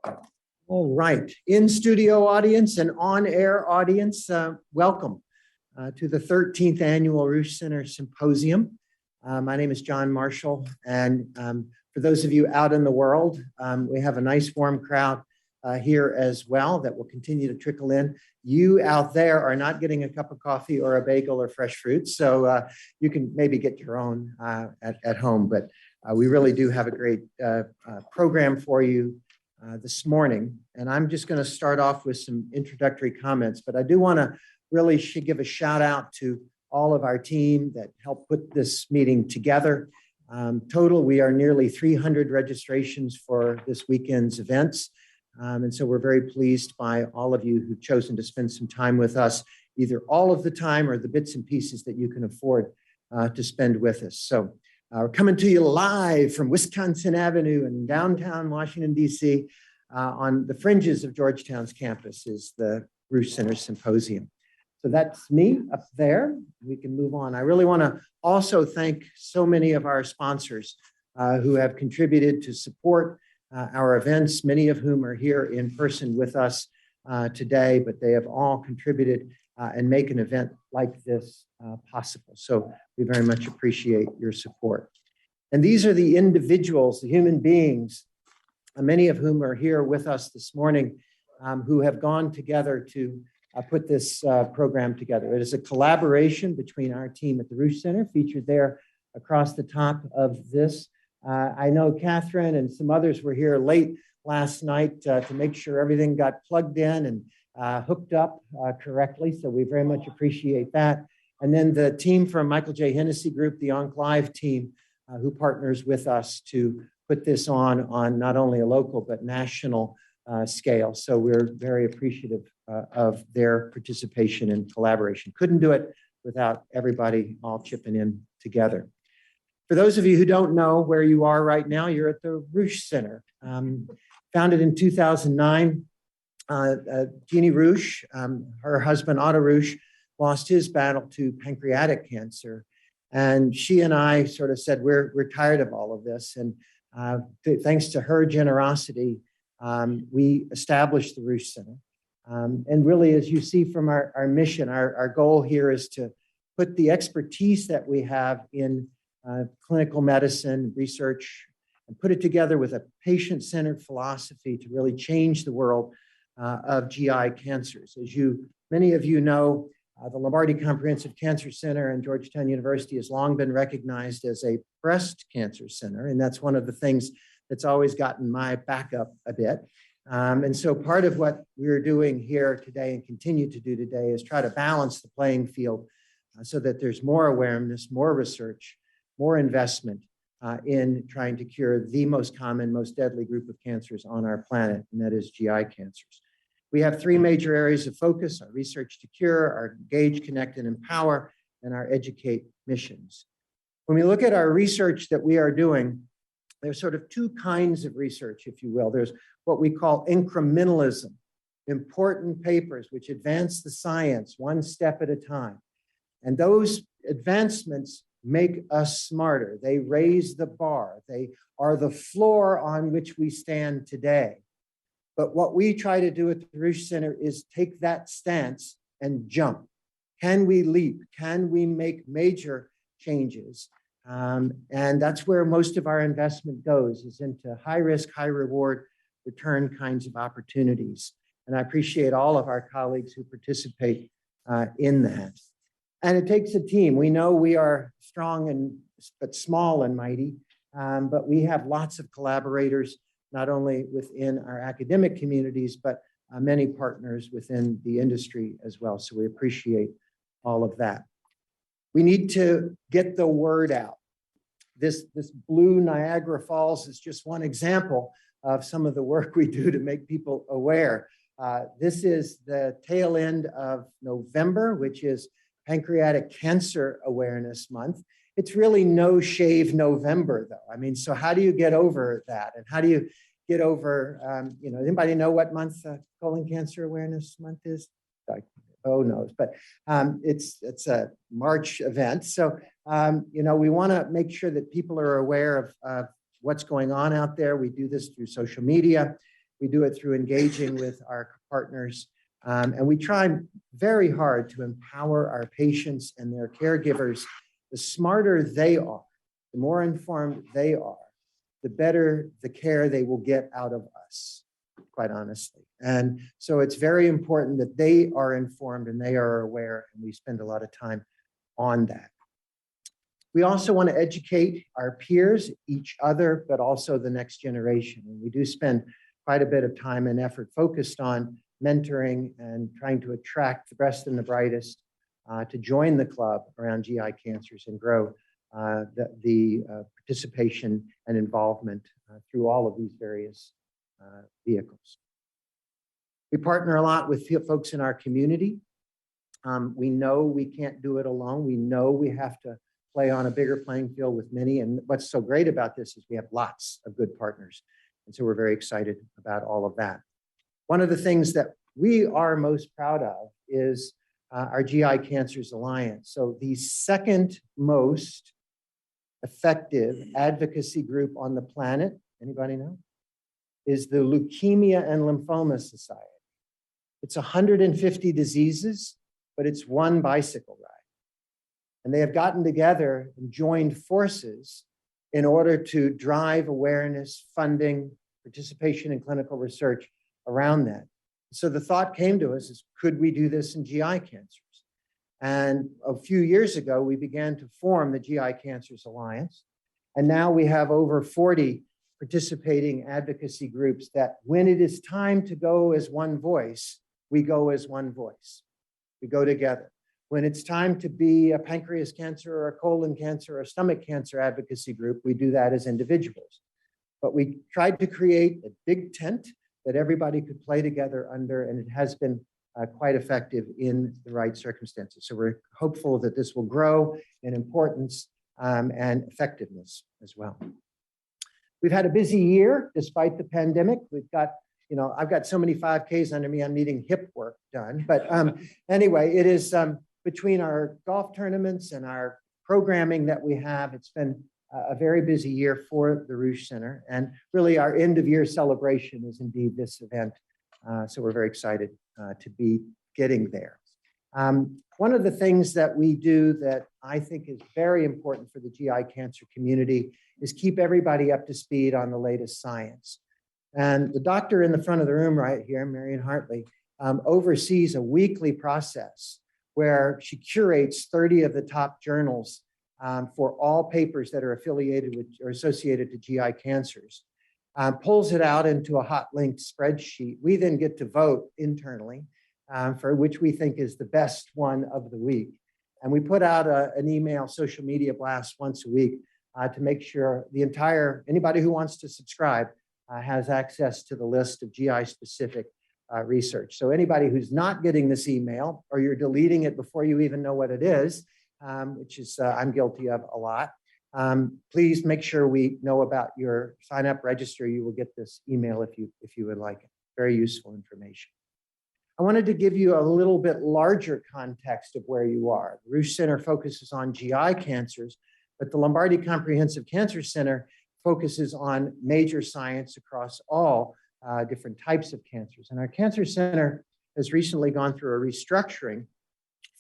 All right, in-studio audience and on-air audience, welcome to the 13th Annual Ruesch Center Symposium. My name is John Marshall, and for those of you out in the world, we have a nice warm crowd here as well that will continue to trickle in. You out there are not getting a cup of coffee or a bagel or fresh fruit, so you can maybe get your own at home, but we really do have a great program for you this morning, and I'm just going to start off with some introductory comments, but I do want to really give a shout out to all of our team that helped put this meeting together. Total, we are nearly 300 registrations for this weekend's events, and so we're very pleased by all of you who've chosen to spend some time with us, either all of the time or the bits and pieces that you can afford to spend with us. So we're coming to you live from Wisconsin Avenue in downtown Washington, D.C. On the fringes of Georgetown's campus is the Ruesch Center Symposium. So that's me up there. We can move on. I really want to also thank so many of our sponsors who have contributed to support our events, many of whom are here in person with us today, but they have all contributed and make an event like this possible. So we very much appreciate your support. And these are the individuals, the human beings, many of whom are here with us this morning, who have gone together to put this program together. It is a collaboration between our team at the Ruesch Center, featured there across the top of this. I know Catherine and some others were here late last night to make sure everything got plugged in and hooked up correctly, so we very much appreciate that. And then the team from Michael J. Hennessy Group, the OncLive team, who partners with us to put this on not only a local but national scale. So we're very appreciative of their participation and collaboration. Couldn't do it without everybody all chipping in together. For those of you who don't know where you are right now, you're at the Ruesch Center. Founded in 2009, Jeannie Ruesch, her husband Otto Ruesch, lost his battle to pancreatic cancer. And she and I sort of said, we're tired of all of this. And thanks to her generosity, we established the Ruesch Center. And really, as you see from our mission, our goal here is to put the expertise that we have in clinical medicine research and put it together with a patient-centered philosophy to really change the world of GI cancers. As many of you know, the Lombardi Comprehensive Cancer Center and Georgetown University has long been recognized as a breast cancer center, and that's one of the things that's always gotten my back up a bit. And so part of what we're doing here today and continue to do today is try to balance the playing field so that there's more awareness, more research, more investment in trying to cure the most common, most deadly group of cancers on our planet, and that is GI cancers. We have three major areas of focus: our research to cure, our engage, connect, and empower, and our educate missions. When we look at our research that we are doing, there's sort of two kinds of research, if you will. There's what we call incrementalism, important papers which advance the science one step at a time. And those advancements make us smarter. They raise the bar. They are the floor on which we stand today. But what we try to do at the Ruesch Center is take that stance and jump. Can we leap? Can we make major changes? And that's where most of our investment goes, is into high risk, high reward, return kinds of opportunities. And I appreciate all of our colleagues who participate in that. And it takes a team. We know we are strong but small and mighty, but we have lots of collaborators, not only within our academic communities, but many partners within the industry as well. So we appreciate all of that. We need to get the word out. This blue Niagara Falls is just one example of some of the work we do to make people aware. This is the tail end of November, which is Pancreatic Cancer Awareness Month. It's really No Shave November, though. I mean, so how do you get over that? And how do you get over, anybody know what month Colon Cancer Awareness Month is? Oh, knows, but it's a March event. So, we want to make sure that people are aware of what's going on out there. We do this through social media. We do it through engaging with our partners. And we try very hard to empower our patients and their caregivers. The smarter they are, the more informed they are, the better the care they will get out of us, quite honestly. And so it's very important that they are informed and they are aware, and we spend a lot of time on that. We also want to educate our peers, each other, but also the next generation. And we do spend quite a bit of time and effort focused on mentoring and trying to attract the best and the brightest to join the club around GI cancers and grow the participation and involvement through all of these various vehicles. We partner a lot with folks in our community. We know we can't do it alone. We know we have to play on a bigger playing field with many. And what's so great about this is we have lots of good partners. And so we're very excited about all of that. One of the things that we are most proud of is our GI Cancers Alliance. So the second most effective advocacy group on the planet, anybody know, is the Leukemia and Lymphoma Society. It's 150 diseases, but it's one bicycle ride. And they have gotten together and joined forces in order to drive awareness, funding, participation in clinical research around that. So the thought came to us is, could we do this in GI cancers? And a few years ago, we began to form the GI Cancers Alliance. And now we have over 40 participating advocacy groups that when it is time to go as one voice, we go as one voice. We go together. When it's time to be a pancreas cancer or a colon cancer or a stomach cancer advocacy group, we do that as individuals. But we tried to create a big tent that everybody could play together under, and it has been quite effective in the right circumstances. So we're hopeful that this will grow in importance and effectiveness as well. We've had a busy year despite the pandemic. We've got, I've got so many 5Ks under me, I'm needing hip work done. But anyway, it is between our golf tournaments and our programming that we have, it's been a very busy year for the Ruesch Center. And really our end of year celebration is indeed this event. So we're very excited to be getting there. One of the things that we do that I think is very important for the GI cancer community is keep everybody up to speed on the latest science. And the doctor in the front of the room right here, Marion Hartley, oversees a weekly process where she curates 30 of the top journals for all papers that are affiliated with or associated to GI cancers, pulls it out into a hot linked spreadsheet. We then get to vote internally for which we think is the best one of the week. And we put out an email social media blast once a week to make sure anybody who wants to subscribe has access to the list of GI specific research. So anybody who's not getting this email or you're deleting it before you even know what it is, which is I'm guilty of a lot, please make sure we know about your sign up, register. You will get this email if you would like it. Very useful information. I wanted to give you a little bit larger context of where you are. The Ruesch Center focuses on GI cancers, but the Lombardi Comprehensive Cancer Center focuses on major science across all different types of cancers. And our cancer center has recently gone through a restructuring,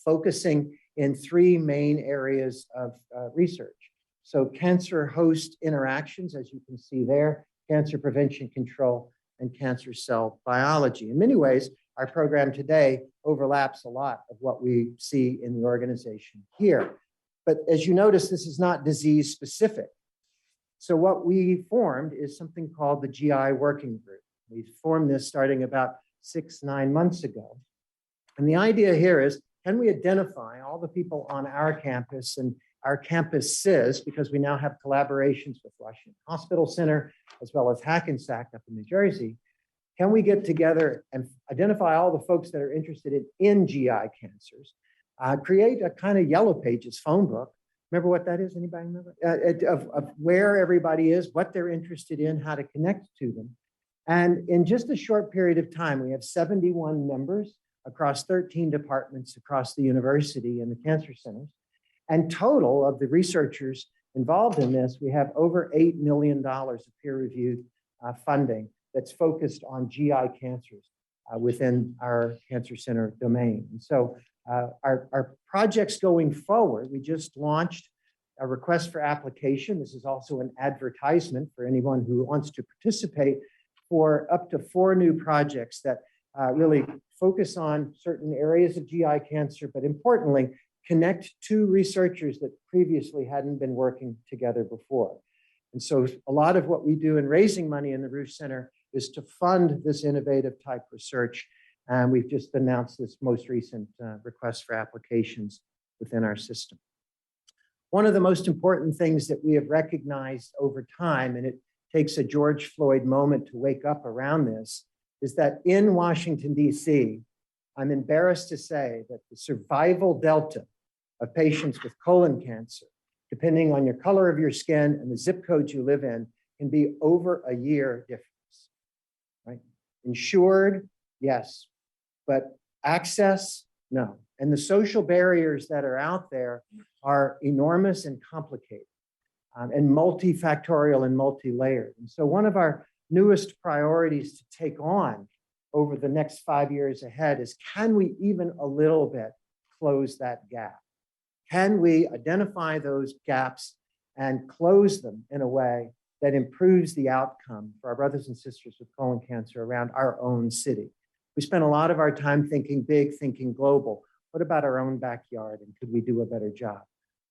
focusing in three main areas of research. So cancer host interactions, as you can see there, cancer prevention control, and cancer cell biology. In many ways, our program today overlaps a lot of what we see in the organization here. But as you notice, this is not disease specific. So what we formed is something called the GI Working Group. We formed this starting about 6-9 months ago. And the idea here is, can we identify all the people on our campus and our campuses, because we now have collaborations with Washington Hospital Center, as well as Hackensack up in New Jersey. Can we get together and identify all the folks that are interested in GI cancers, create a kind of yellow pages phone book? Remember what that is? Anybody remember? Of where everybody is, what they're interested in, how to connect to them. And in just a short period of time, we have 71 members across 13 departments across the university and the cancer centers. And total of the researchers involved in this, we have over $8 million of peer-reviewed funding that's focused on GI cancers within our cancer center domain. And so our projects going forward, we just launched a request for application. This is also an advertisement for anyone who wants to participate for up to 4 new projects that really focus on certain areas of GI cancer, but importantly, connect 2 researchers that previously hadn't been working together before. And so a lot of what we do in raising money in the Ruesch Center is to fund this innovative type research. And we've just announced this most recent request for applications within our system. One of the most important things that we have recognized over time, and it takes a George Floyd moment to wake up around this, is that in Washington, D.C., I'm embarrassed to say that the survival delta of patients with colon cancer, depending on your color of your skin and the zip code you live in, can be over a year difference, right? Insured, yes, but access, no. And the social barriers that are out there are enormous and complicated and multifactorial and multi-layered. And so one of our newest priorities to take on over the next 5 years ahead is, can we even a little bit close that gap? Can we identify those gaps and close them in a way that improves the outcome for our brothers and sisters with colon cancer around our own city? We spend a lot of our time thinking big, thinking global. What about our own backyard, and could we do a better job?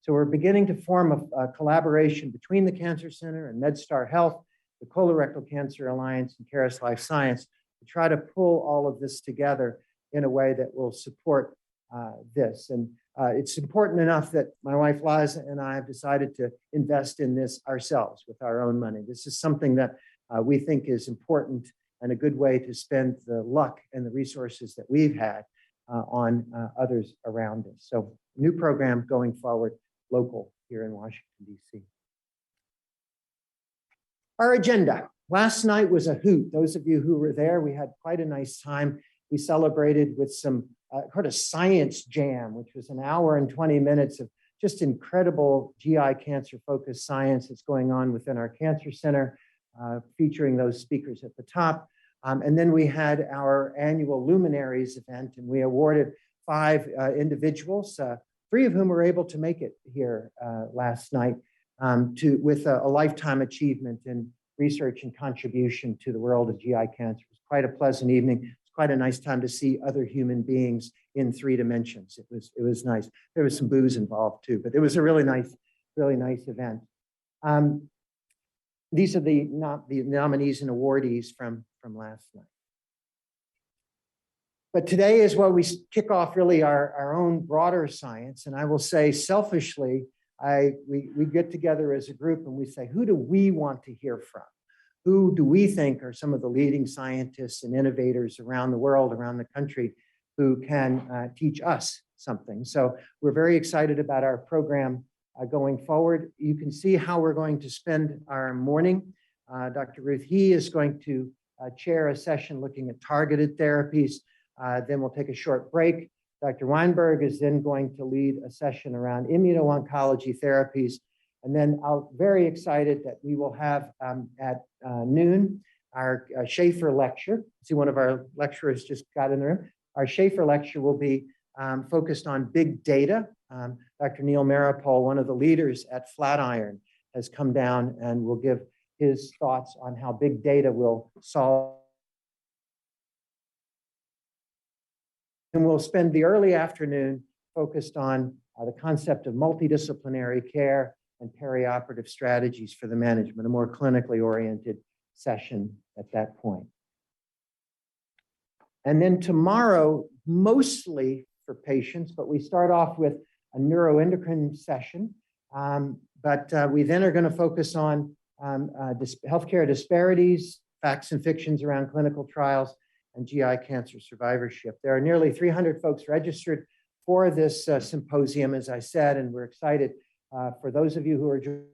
So we're beginning to form a collaboration between the Cancer Center and MedStar Health, the Colorectal Cancer Alliance, and Caris Life Science to try to pull all of this together in a way that will support this. And it's important enough that my wife Liza and I have decided to invest in this ourselves with our own money. This is something that we think is important and a good way to spend the luck and the resources that we've had on others around us. So new program going forward, local here in Washington, D.C. Our agenda. Last night was a hoot. Those of you who were there, we had quite a nice time. We celebrated with some kind of science jam, which was an hour and 20 minutes of just incredible GI cancer-focused science that's going on within our cancer center, featuring those speakers at the top. And then we had our annual Luminaries event, and we awarded 5 individuals, 3 of whom were able to make it here last night with a lifetime achievement in research and contribution to the world of GI cancer. It was quite a pleasant evening. It's quite a nice time to see other human beings in 3 dimensions. It was nice. There was some booze involved too, but it was a really nice event. These are the nominees and awardees from last night. But today is where we kick off really our own broader science. And I will say selfishly, we get together as a group and we say, who do we want to hear from? Who do we think are some of the leading scientists and innovators around the world, around the country, who can teach us something? So we're very excited about our program going forward. You can see how we're going to spend our morning. Dr. Ruth He is going to chair a session looking at targeted therapies. Then we'll take a short break. Dr. Weinberg is then going to lead a session around immuno-oncology therapies. And then I'm very excited that we will have at noon our Schaefer lecture. See, one of our lecturers just got in the room. Our Schaefer lecture will be focused on big data. Dr. Neil Maripol, one of the leaders at Flatiron, has come down and will give his thoughts on how big data will solve. And we'll spend the early afternoon focused on the concept of multidisciplinary care and perioperative strategies for the management, a more clinically oriented session at that point. And then tomorrow, mostly for patients, but we start off with a neuroendocrine session. But we then are going to focus on healthcare disparities, facts and fictions around clinical trials, and GI cancer survivorship. There are nearly 300 folks registered for this symposium, as I said, and we're excited for those of you who are joining.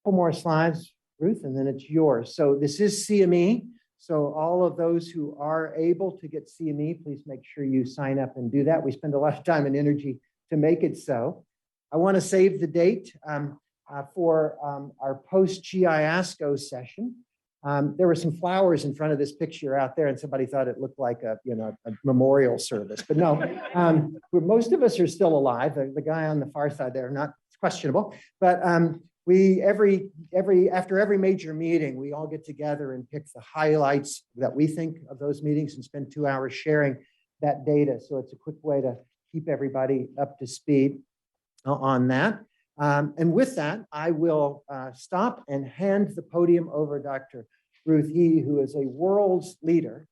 Couple more slides, Ruth, and then it's yours. So this is CME. So all of those who are able to get CME, please make sure you sign up and do that. We spend a lot of time and energy to make it so. I want to save the date. for our post-GI ASCO session. There were some flowers in front of this picture out there, and somebody thought it looked like a memorial service. But no, most of us are still alive. The guy on the far side there, not questionable. But after every major meeting, we all get together and pick the highlights that we think of those meetings and spend 2 hours sharing that data. So it's a quick way to keep everybody up to speed on that. And with that, I will stop and hand the podium over to Dr. Ruth He, who is a world's leader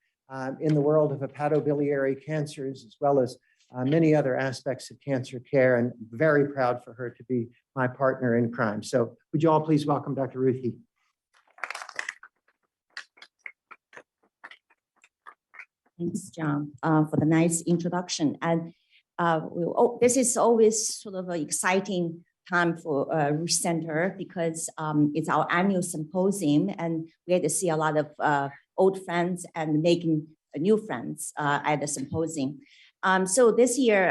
in the world of hepatobiliary cancers, as well as many other aspects of cancer care, and very proud for her to be my partner in crime. So would you all please welcome Dr. Ruth He. Thanks, John, for the nice introduction. And this is always sort of an exciting time for Ruesch Center because it's our annual symposium, and we had to see a lot of old friends and making new friends at the symposium. So this year,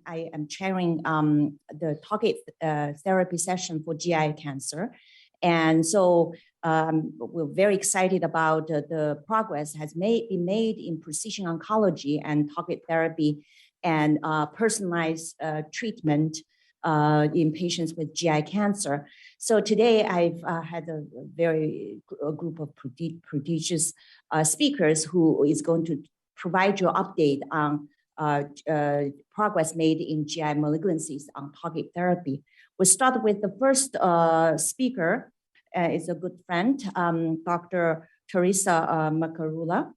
I am chairing the targeted therapy session for GI cancer. And so we're very excited about the progress has been made in precision oncology and targeted therapy and personalized treatment in patients with GI cancer. So today I've had a group of prodigious speakers who is going to provide you an update on progress made in GI malignancies on targeted therapy. We'll start with the first speaker, is a good friend, Dr. Teresa Macarulla.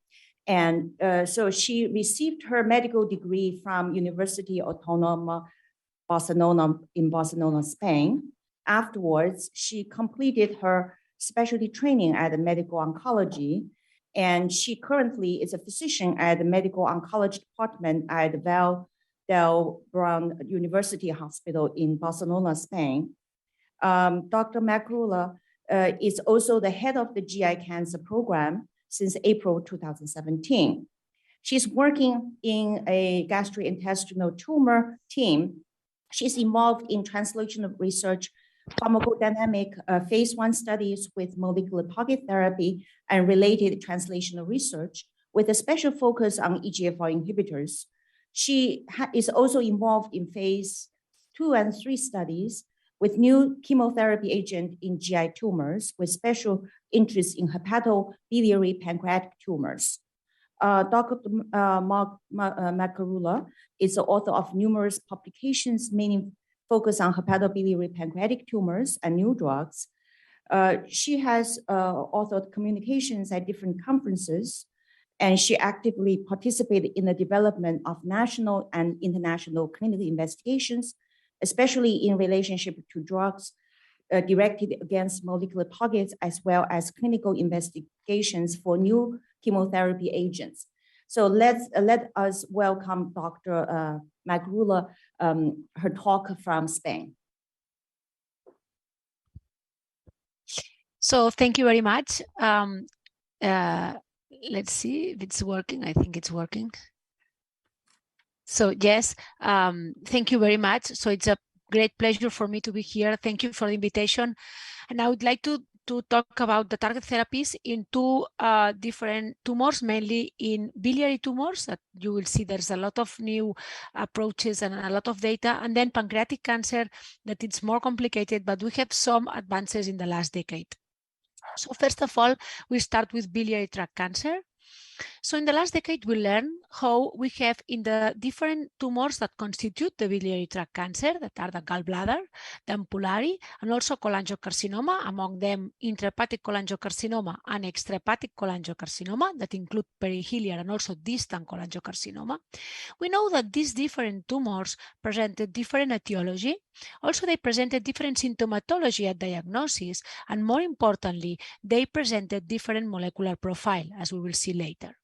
And so she received her medical degree from University Autónoma Barcelona in Barcelona, Spain. Afterwards, she completed her specialty training at the medical oncology, and she currently is a physician at the medical oncology department at Vall University Hospital in Barcelona, Spain. Dr. Macarulla is also the head of the GI cancer program since April 2017. She's working in a gastrointestinal tumor team. She's involved in translational research, pharmacodynamic phase 1 studies with molecular target therapy and related translational research with a special focus on EGFR inhibitors. She is also involved in phase 2 and 3 studies with new chemotherapy agent in GI tumors with special interest in hepatobiliary pancreatic tumors. Dr. Macarulla is the author of numerous publications, mainly focused on hepatobiliary pancreatic tumors and new drugs. She has authored communications at different conferences, and she actively participated in the development of national and international clinical investigations, especially in relationship to drugs directed against molecular targets, as well as clinical investigations for new chemotherapy agents. So let us welcome Dr. Macarulla, her talk from Spain. So thank you very much. Let's see if it's working. I think it's working. So yes, thank you very much. So it's a great pleasure for me to be here. Thank you for the invitation. And I would like to talk about the targeted therapies in 2 different tumors, mainly in biliary tumors that you will see there's a lot of new approaches and a lot of data, and then pancreatic cancer that it's more complicated, but we have some advances in the last decade. So first of all, we start with biliary tract cancer. So in the last decade, we learned how we have in the different tumors that constitute the biliary tract cancer, that are the gallbladder, the ampullary, and also cholangiocarcinoma, among them intrahepatic cholangiocarcinoma and extrahepatic cholangiocarcinoma that include perihelial and also distant cholangiocarcinoma. We know that these different tumors presented different etiology. Also, they presented different symptomatology at diagnosis, and more importantly, they presented different molecular profile, as we will see later.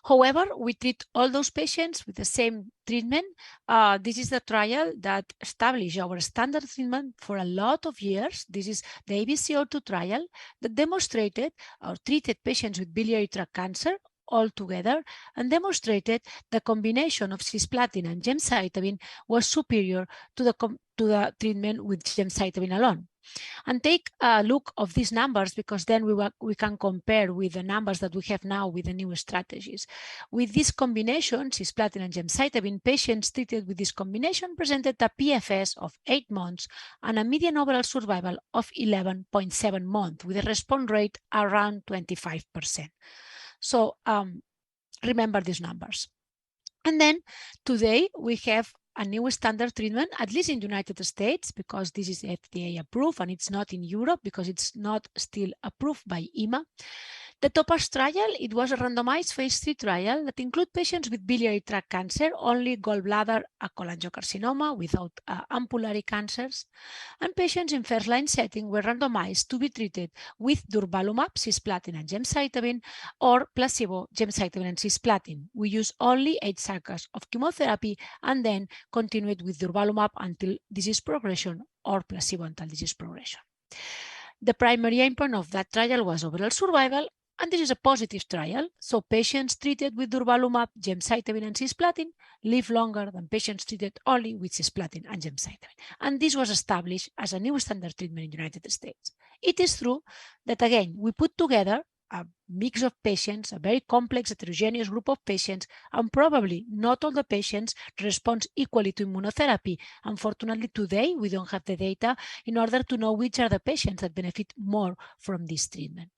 However, we treat all those patients with the same treatment. This is the trial that established our standard treatment for a lot of years. This is the ABC02 trial that demonstrated or treated patients with biliary tract cancer all together and demonstrated the combination of cisplatin and gemcitabine was superior to the treatment with gemcitabine alone. And take a look of these numbers, because then we can compare with the numbers that we have now with the new strategies. With this combination, cisplatin and gemcitabine, patients treated with this combination presented a PFS of 8 months and a median overall survival of 11.7 months, with a response rate around 25%. So remember these numbers. And then today we have a new standard treatment, at least in the United States, because this is FDA approved, and it's not in Europe because it's not still approved by EMA. The TOPAZ trial, it was a randomized phase 3 trial that included patients with biliary tract cancer, only gallbladder cholangiocarcinoma without ampullary cancers, and patients in first-line setting were randomized to be treated with durvalumab, cisplatin and gemcitabine, or placebo, gemcitabine and cisplatin. We use only 8 cycles of chemotherapy and then continued with durvalumab until disease progression, or placebo until disease progression. The primary endpoint of that trial was overall survival, and this is a positive trial. So patients treated with durvalumab, gemcitabine and cisplatin live longer than patients treated only with cisplatin and gemcitabine. And this was established as a new standard treatment in the United States. It is true that, again, we put together a mix of patients, a very complex heterogeneous group of patients, and probably not all the patients respond equally to immunotherapy. Unfortunately, today we don't have the data in order to know which are the patients that benefit more from this treatment.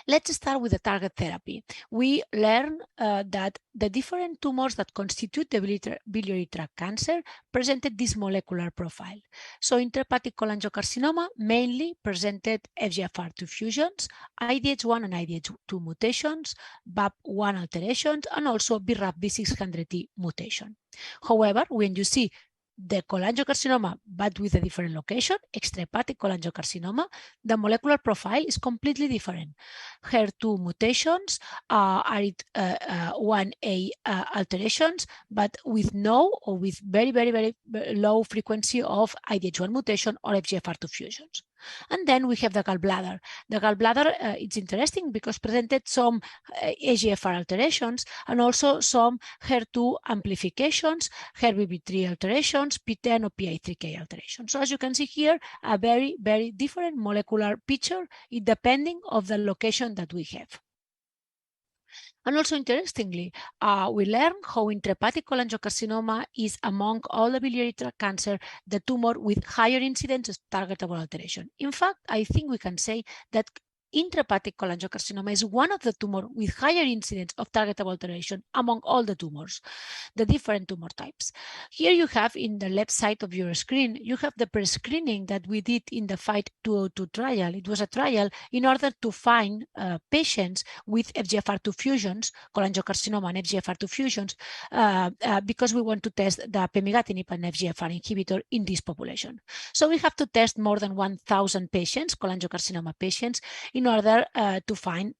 Let's start with the target therapy. We learned that the different tumors that constitute the biliary tract cancer presented this molecular profile. So intrahepatic cholangiocarcinoma mainly presented FGFR2 fusions, IDH1 and IDH2 mutations, BAP1 alterations, and also BRAF V600E mutation. However, when you see the cholangiocarcinoma, but with a different location, extrahepatic cholangiocarcinoma, the molecular profile is completely different. HER2 mutations are 1A alterations, but with no or with very, very, very low frequency of IDH1 mutation or FGFR2 fusions. And then we have the gallbladder. The gallbladder, it's interesting because presented some EGFR alterations and also some HER2 amplifications, HER2B3 alterations, PTEN or PI3K alterations. So as you can see here, a very, very different molecular picture depending on the location that we have. And also interestingly, we learned how intrahepatic cholangiocarcinoma is among all the biliary tract cancer, the tumor with higher incidence of targetable alteration. In fact, I think we can say that intrahepatic cholangiocarcinoma is one of the tumors with higher incidence of targetable alteration among all the tumors, the different tumor types. Here you have in the left side of your screen, you have the pre-screening that we did in the FIGHT 202 trial. It was a trial in order to find patients with FGFR2 fusions, cholangiocarcinoma and FGFR2 fusions, because we want to test the pemigatinib and FGFR inhibitor in this population. So we have to test more than 1,000 patients, cholangiocarcinoma patients, in order to find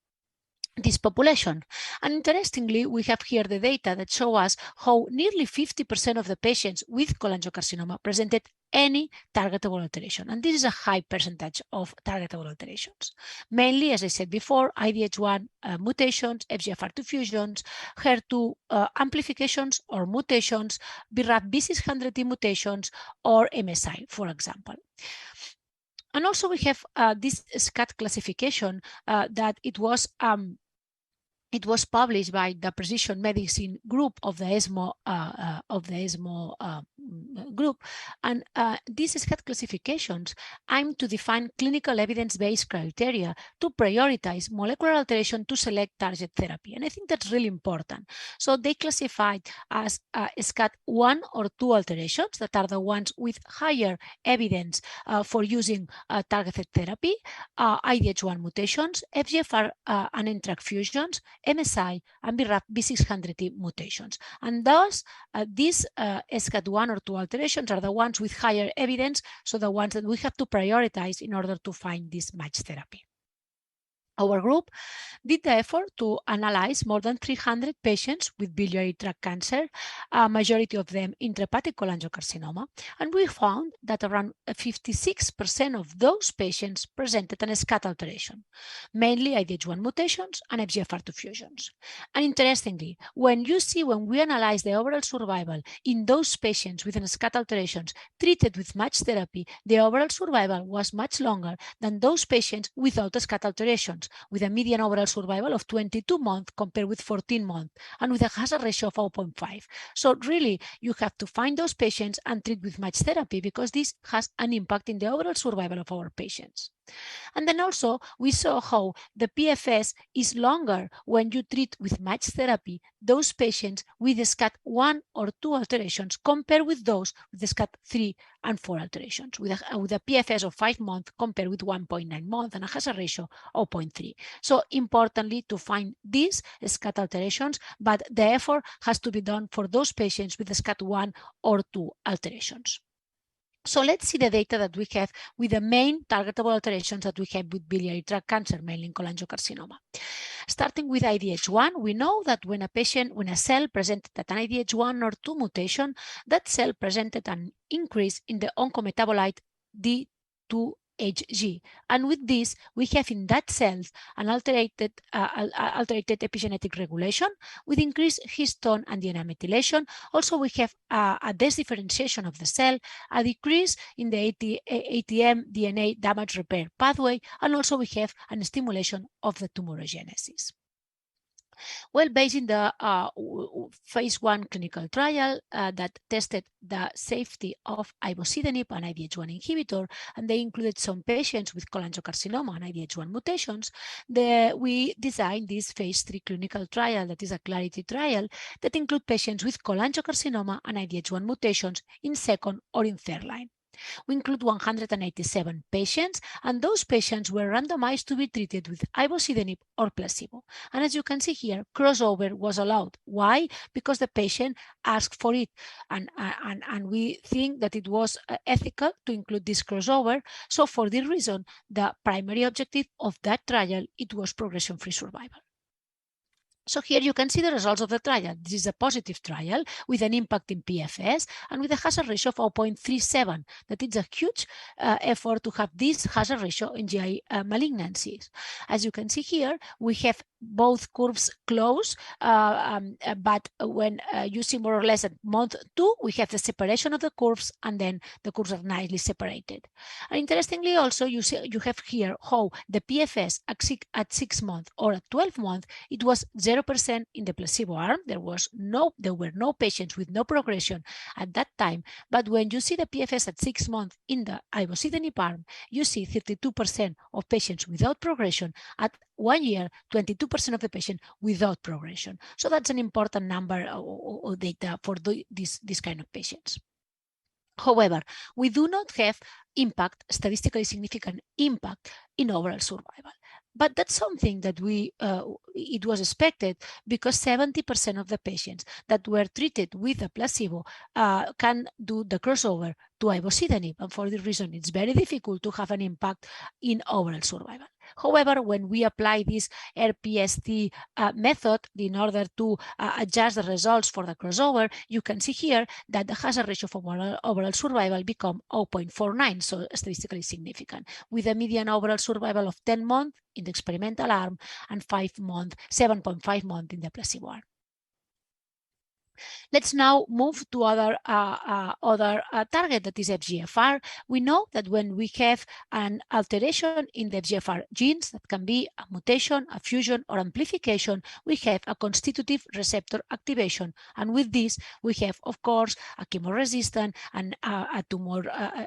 this population. And interestingly, we have here the data that show us how nearly 50% of the patients with cholangiocarcinoma presented any targetable alteration. And this is a high percentage of targetable alterations. Mainly, as I said before, IDH1 mutations, FGFR2 fusions, HER2 amplifications or mutations, BRAF V600E mutations, or MSI, for example. And also we have this SCAT classification that it was published by the Precision Medicine group of the ESMO group, and these SCAT classifications aim to define clinical evidence-based criteria to prioritize molecular alteration to select target therapy, and I think that's really important. So they classified as SCAT 1 or 2 alterations that are the ones with higher evidence for using targeted therapy, IDH1 mutations, FGFR and NTRK fusions, MSI, and BRAF V600E mutations. And thus, these SCAT 1 or 2 alterations are the ones with higher evidence, so the ones that we have to prioritize in order to find this match therapy. Our group did the effort to analyze more than 300 patients with biliary tract cancer, a majority of them intrahepatic cholangiocarcinoma, and we found that around 56% of those patients presented an SCAT alteration, mainly IDH1 mutations and FGFR2 fusions. And interestingly, when we analyze the overall survival in those patients with an SCAT alterations treated with matched therapy, the overall survival was much longer than those patients without SCAT alterations, with a median overall survival of 22 months compared with 14 months, and with a hazard ratio of 0.5. So really, you have to find those patients and treat with matched therapy, because this has an impact in the overall survival of our patients. And then also, we saw how the PFS is longer when you treat with matched therapy those patients with the SCAT 1 or 2 alterations compared with those with the SCAT 3 and 4 alterations, with a PFS of 5 months compared with 1.9 months and a hazard ratio of 0.3. So importantly, to find these SCAT alterations, but the effort has to be done for those patients with the SCAT 1 or 2 alterations. So let's see the data that we have with the main targetable alterations that we have with biliary tract cancer, mainly in cholangiocarcinoma. Starting with IDH1, we know that when a cell presented an IDH1 or 2 mutation, that cell presented an increase in the oncometabolite D2HG. And with this, we have in that cell an alterated epigenetic regulation with increased histone and DNA methylation. Also, we have a desdifferentiation of the cell, a decrease in the ATM DNA damage repair pathway, and also we have a stimulation of the tumorigenesis. Well, based in the phase 1 clinical trial that tested the safety of ivosidenib, an IDH1 inhibitor, and they included some patients with cholangiocarcinoma and IDH1 mutations, we designed this phase 3 clinical trial that is a Clarity trial that include patients with cholangiocarcinoma and IDH1 mutations in second or in third line. We include 187 patients, and those patients were randomized to be treated with ivosidenib or placebo. And as you can see here, crossover was allowed. Why? Because the patient asked for it, and we think that it was ethical to include this crossover. So for this reason, the primary objective of that trial, it was progression-free survival. So here you can see the results of the trial. This is a positive trial with an impact in PFS and with a hazard ratio of 0.37. That is a huge effort to have this hazard ratio in GI malignancies. As you can see here, we have both curves close, but when you see more or less at month 2, we have the separation of the curves, and then the curves are nicely separated. And interestingly, also you have here how the PFS at 6 months or at 12 months, it was 0% in the placebo arm. There were no patients with no progression at that time. But when you see the PFS at 6 months in the ivosidenib arm, you see 32% of patients without progression. At 1 year, 22% of the patient without progression. So that's an important number of data for this kind of patients. However, we do not have statistically significant impact in overall survival. But that's something that it was expected, because 70% of the patients that were treated with a placebo can do the crossover to ivosidenib. And for this reason, it's very difficult to have an impact in overall survival. However, when we apply this RPST method in order to adjust the results for the crossover, you can see here that the hazard ratio for overall survival become 0.49, so statistically significant, with a median overall survival of 10 months in the experimental arm and 7.5 months in the placebo arm. Let's now move to other target, that is FGFR. We know that when we have an alteration in the FGFR genes, that can be a mutation, a fusion, or amplification, we have a constitutive receptor activation. And with this, we have, of course, a chemoresistant and a tumor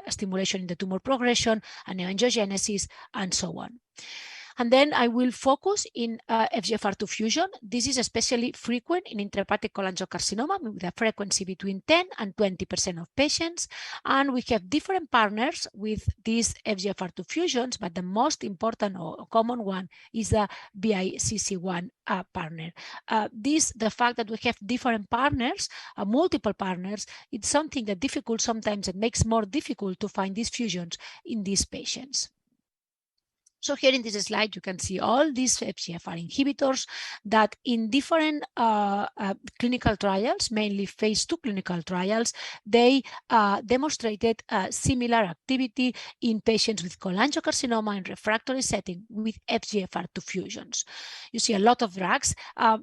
stimulation in the tumor progression, a neoangiogenesis, and so on. And then I will focus in FGFR2 fusion. This is especially frequent in intrahepatic cholangiocarcinoma with a frequency between 10 and 20% of patients. And we have different partners with these FGFR2 fusions, but the most important or common one is the BICC1 partner. The fact that we have different partners, multiple partners, it's something that sometimes it makes more difficult to find these fusions in these patients. So here in this slide, you can see all these FGFR inhibitors that in different clinical trials, mainly phase 2 clinical trials, they demonstrated similar activity in patients with cholangiocarcinoma in refractory setting with FGFR2 fusions. You see a lot of drugs.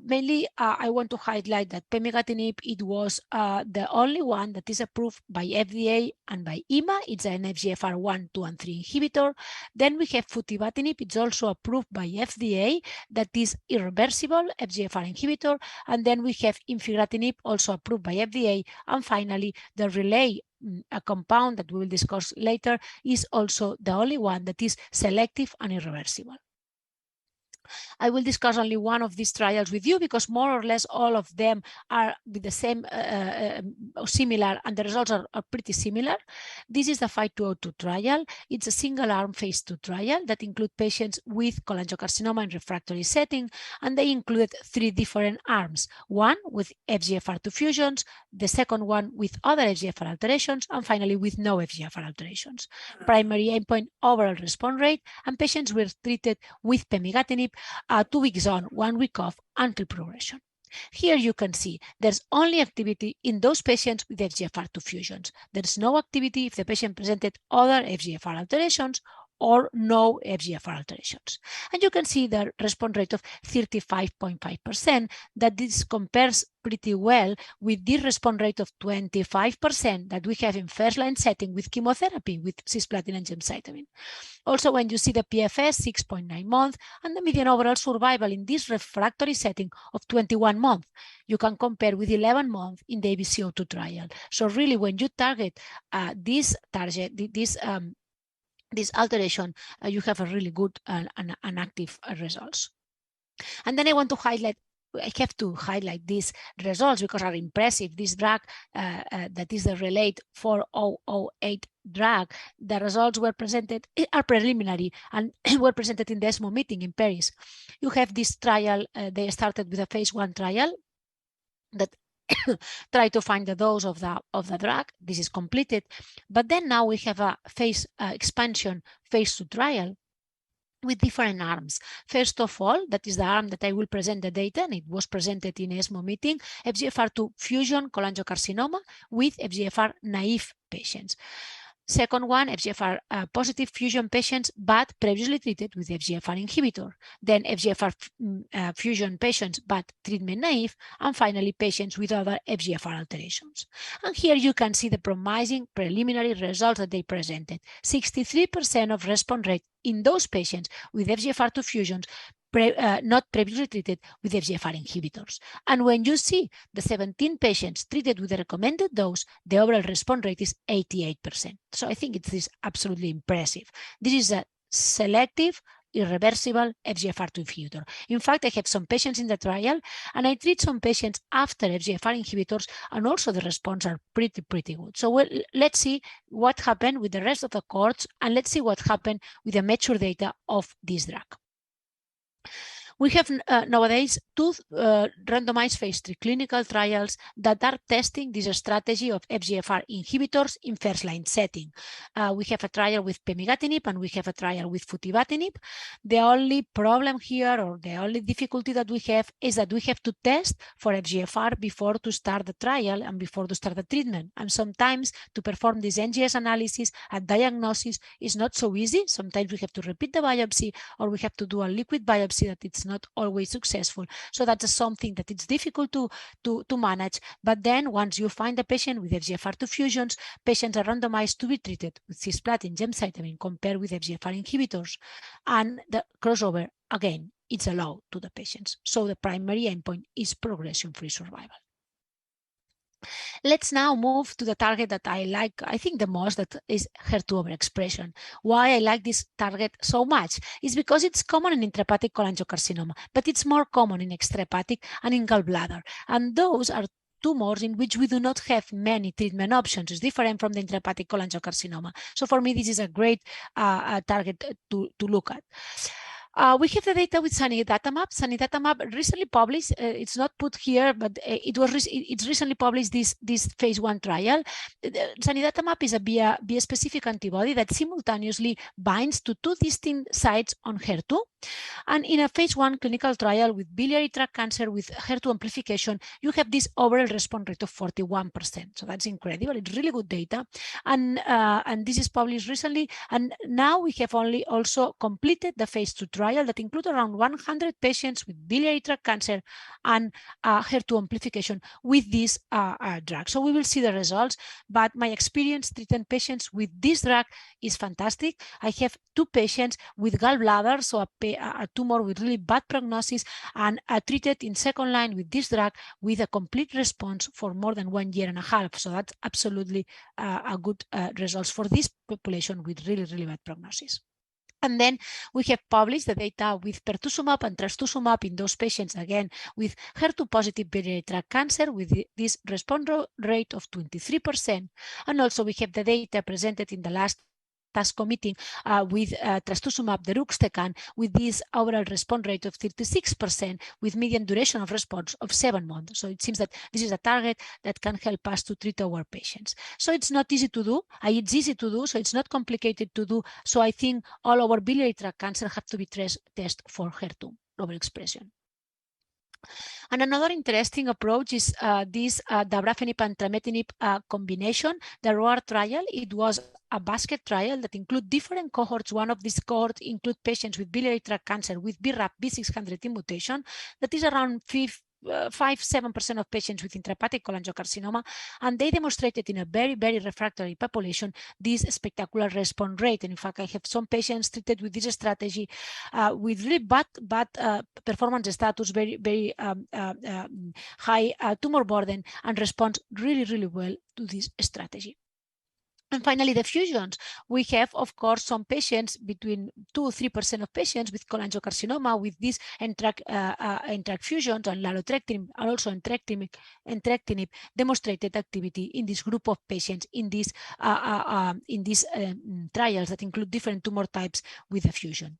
Mainly, I want to highlight that pemigatinib, it was the only one that is approved by FDA and by EMA. It's an FGFR 1, 2, and 3 inhibitor. Then we have futibatinib. It's also approved by FDA. That is irreversible FGFR inhibitor. And then we have infigratinib, also approved by FDA. And finally, the Relay, a compound that we will discuss later, is also the only one that is selective and irreversible. I will discuss only one of these trials with you because more or less all of them are with the same or similar, and the results are pretty similar. This is the 5202 trial. It's a single-arm phase 2 trial that includes patients with cholangiocarcinoma in refractory setting, and they included 3 different arms. One with FGFR2 fusions, the second one with other FGFR alterations, and finally with no FGFR alterations. Primary endpoint overall response rate, and patients were treated with pemigatinib 2 weeks on, 1 week off until progression. Here you can see there's only activity in those patients with FGFR2 fusions. There's no activity if the patient presented other FGFR alterations or no FGFR alterations. And you can see the response rate of 35.5%, that this compares pretty well with the response rate of 25% that we have in first-line setting with chemotherapy with cisplatin and gemcitabine. Also, when you see the PFS, 6.9 months, and the median overall survival in this refractory setting of 21 months, you can compare with 11 months in the ABC02 trial. So really, when you target this alteration, you have a really good and active results. And then I have to highlight these results because are impressive. This drug, that is the Relate 4008 drug, the results were presented, are preliminary and were presented in the ESMO meeting in Paris. You have this trial, they started with a phase 1 trial that try to find the dose of the drug. This is completed, but then now we have a phase expansion phase 2 trial with different arms. First of all, that is the arm that I will present the data, and it was presented in ESMO meeting, FGFR2 fusion cholangiocarcinoma with FGFR naive patients. Second one, FGFR positive fusion patients, but previously treated with FGFR inhibitor. Then FGFR fusion patients, but treatment naive. And finally, patients with other FGFR alterations. And here you can see the promising preliminary results that they presented. 63% of response rate in those patients with FGFR2 fusions not previously treated with FGFR inhibitors. And when you see the 17 patients treated with the recommended dose, the overall response rate is 88%. So I think it is absolutely impressive. This is a selective, irreversible FGFR2 inhibitor. In fact, I have some patients in the trial, and I treat some patients after FGFR inhibitors, and also the response are pretty good. So let's see what happened with the rest of the cohorts, and let's see what happened with the mature data of this drug. We have nowadays 2 randomized phase 3 clinical trials that are testing this strategy of FGFR inhibitors in first-line setting. We have a trial with pemigatinib and we have a trial with futibatinib. The only problem here, or the only difficulty that we have, is that we have to test for FGFR before to start the trial and before to start the treatment. And sometimes to perform this NGS analysis and diagnosis is not so easy. Sometimes we have to repeat the biopsy, or we have to do a liquid biopsy that it's not always successful. So that's something that it's difficult to manage. But then once you find a patient with FGFR2 fusions, patients are randomized to be treated with cisplatin, gemcitabine compared with FGFR inhibitors. And the crossover, again, it's allowed to the patients. So the primary endpoint is progression-free survival. Let's now move to the target that I like, I think the most, that is HER2 overexpression. Why I like this target so much is because it's common in intrahepatic cholangiocarcinoma, but it's more common in extrahepatic and in gallbladder. And those are tumors in which we do not have many treatment options. It's different from the intrahepatic cholangiocarcinoma. So for me, this is a great target to look at. We have the data with zanidatamab. Zanidatamab recently published. It's not put here, but it's recently published this phase 1 trial. Zanidatamab is a bispecific antibody that simultaneously binds to 2 distinct sites on HER2. And in a phase 1 clinical trial with biliary tract cancer with HER2 amplification, you have this overall response rate of 41%. So that's incredible. It's really good data. And this is published recently. And now we have only also completed the phase 2 trial that includes around 100 patients with biliary tract cancer and HER2 amplification with this drug. So we will see the results. But my experience treating patients with this drug is fantastic. I have 2 patients with gallbladder, so a tumor with really bad prognosis, and treated in second line with this drug with a complete response for more than 1.5 years. So that's absolutely a good results for this population with really, really bad prognosis. And then we have published the data with pertuzumab and trastuzumab in those patients, again, with HER2-positive biliary tract cancer with this response rate of 23%. And also we have the data presented in the last TASCO meeting with trastuzumab deruxtecan with this overall response rate of 36% with median duration of response of 7 months. So it seems that this is a target that can help us to treat our patients. So it's not easy to do. It's easy to do, so it's not complicated to do. So I think all our biliary tract cancer have to be tested for HER2 overexpression. And another interesting approach is this dabrafenib and trametinib combination. The ROAR trial, it was a basket trial that include different cohorts. One of these cohorts include patients with biliary tract cancer with BRAF V600E mutation. That is around 5-7% of patients with intrahepatic cholangiocarcinoma, and they demonstrated in a very, very refractory population this spectacular response rate. And in fact, I have some patients treated with this strategy with really bad performance status, very, very high tumor burden, and respond really, really well to this strategy. And finally, the fusions. We have, of course, some patients, between 2-3% of patients with cholangiocarcinoma with these NTRK fusions, and larotrectinib and also entrectinib demonstrated activity in this group of patients in these trials that include different tumor types with a fusion.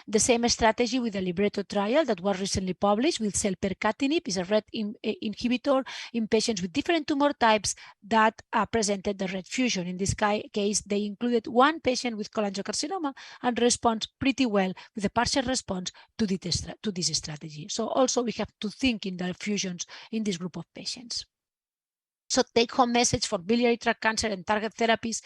The same strategy with the Libretto trial that was recently published with selpercatinib is a RET inhibitor in patients with different tumor types that presented the RET fusion. In this case, they included 1 patient with cholangiocarcinoma and responds pretty well with a partial response to this strategy. So also we have to think in the fusions in this group of patients. So take-home message for biliary tract cancer and target therapies.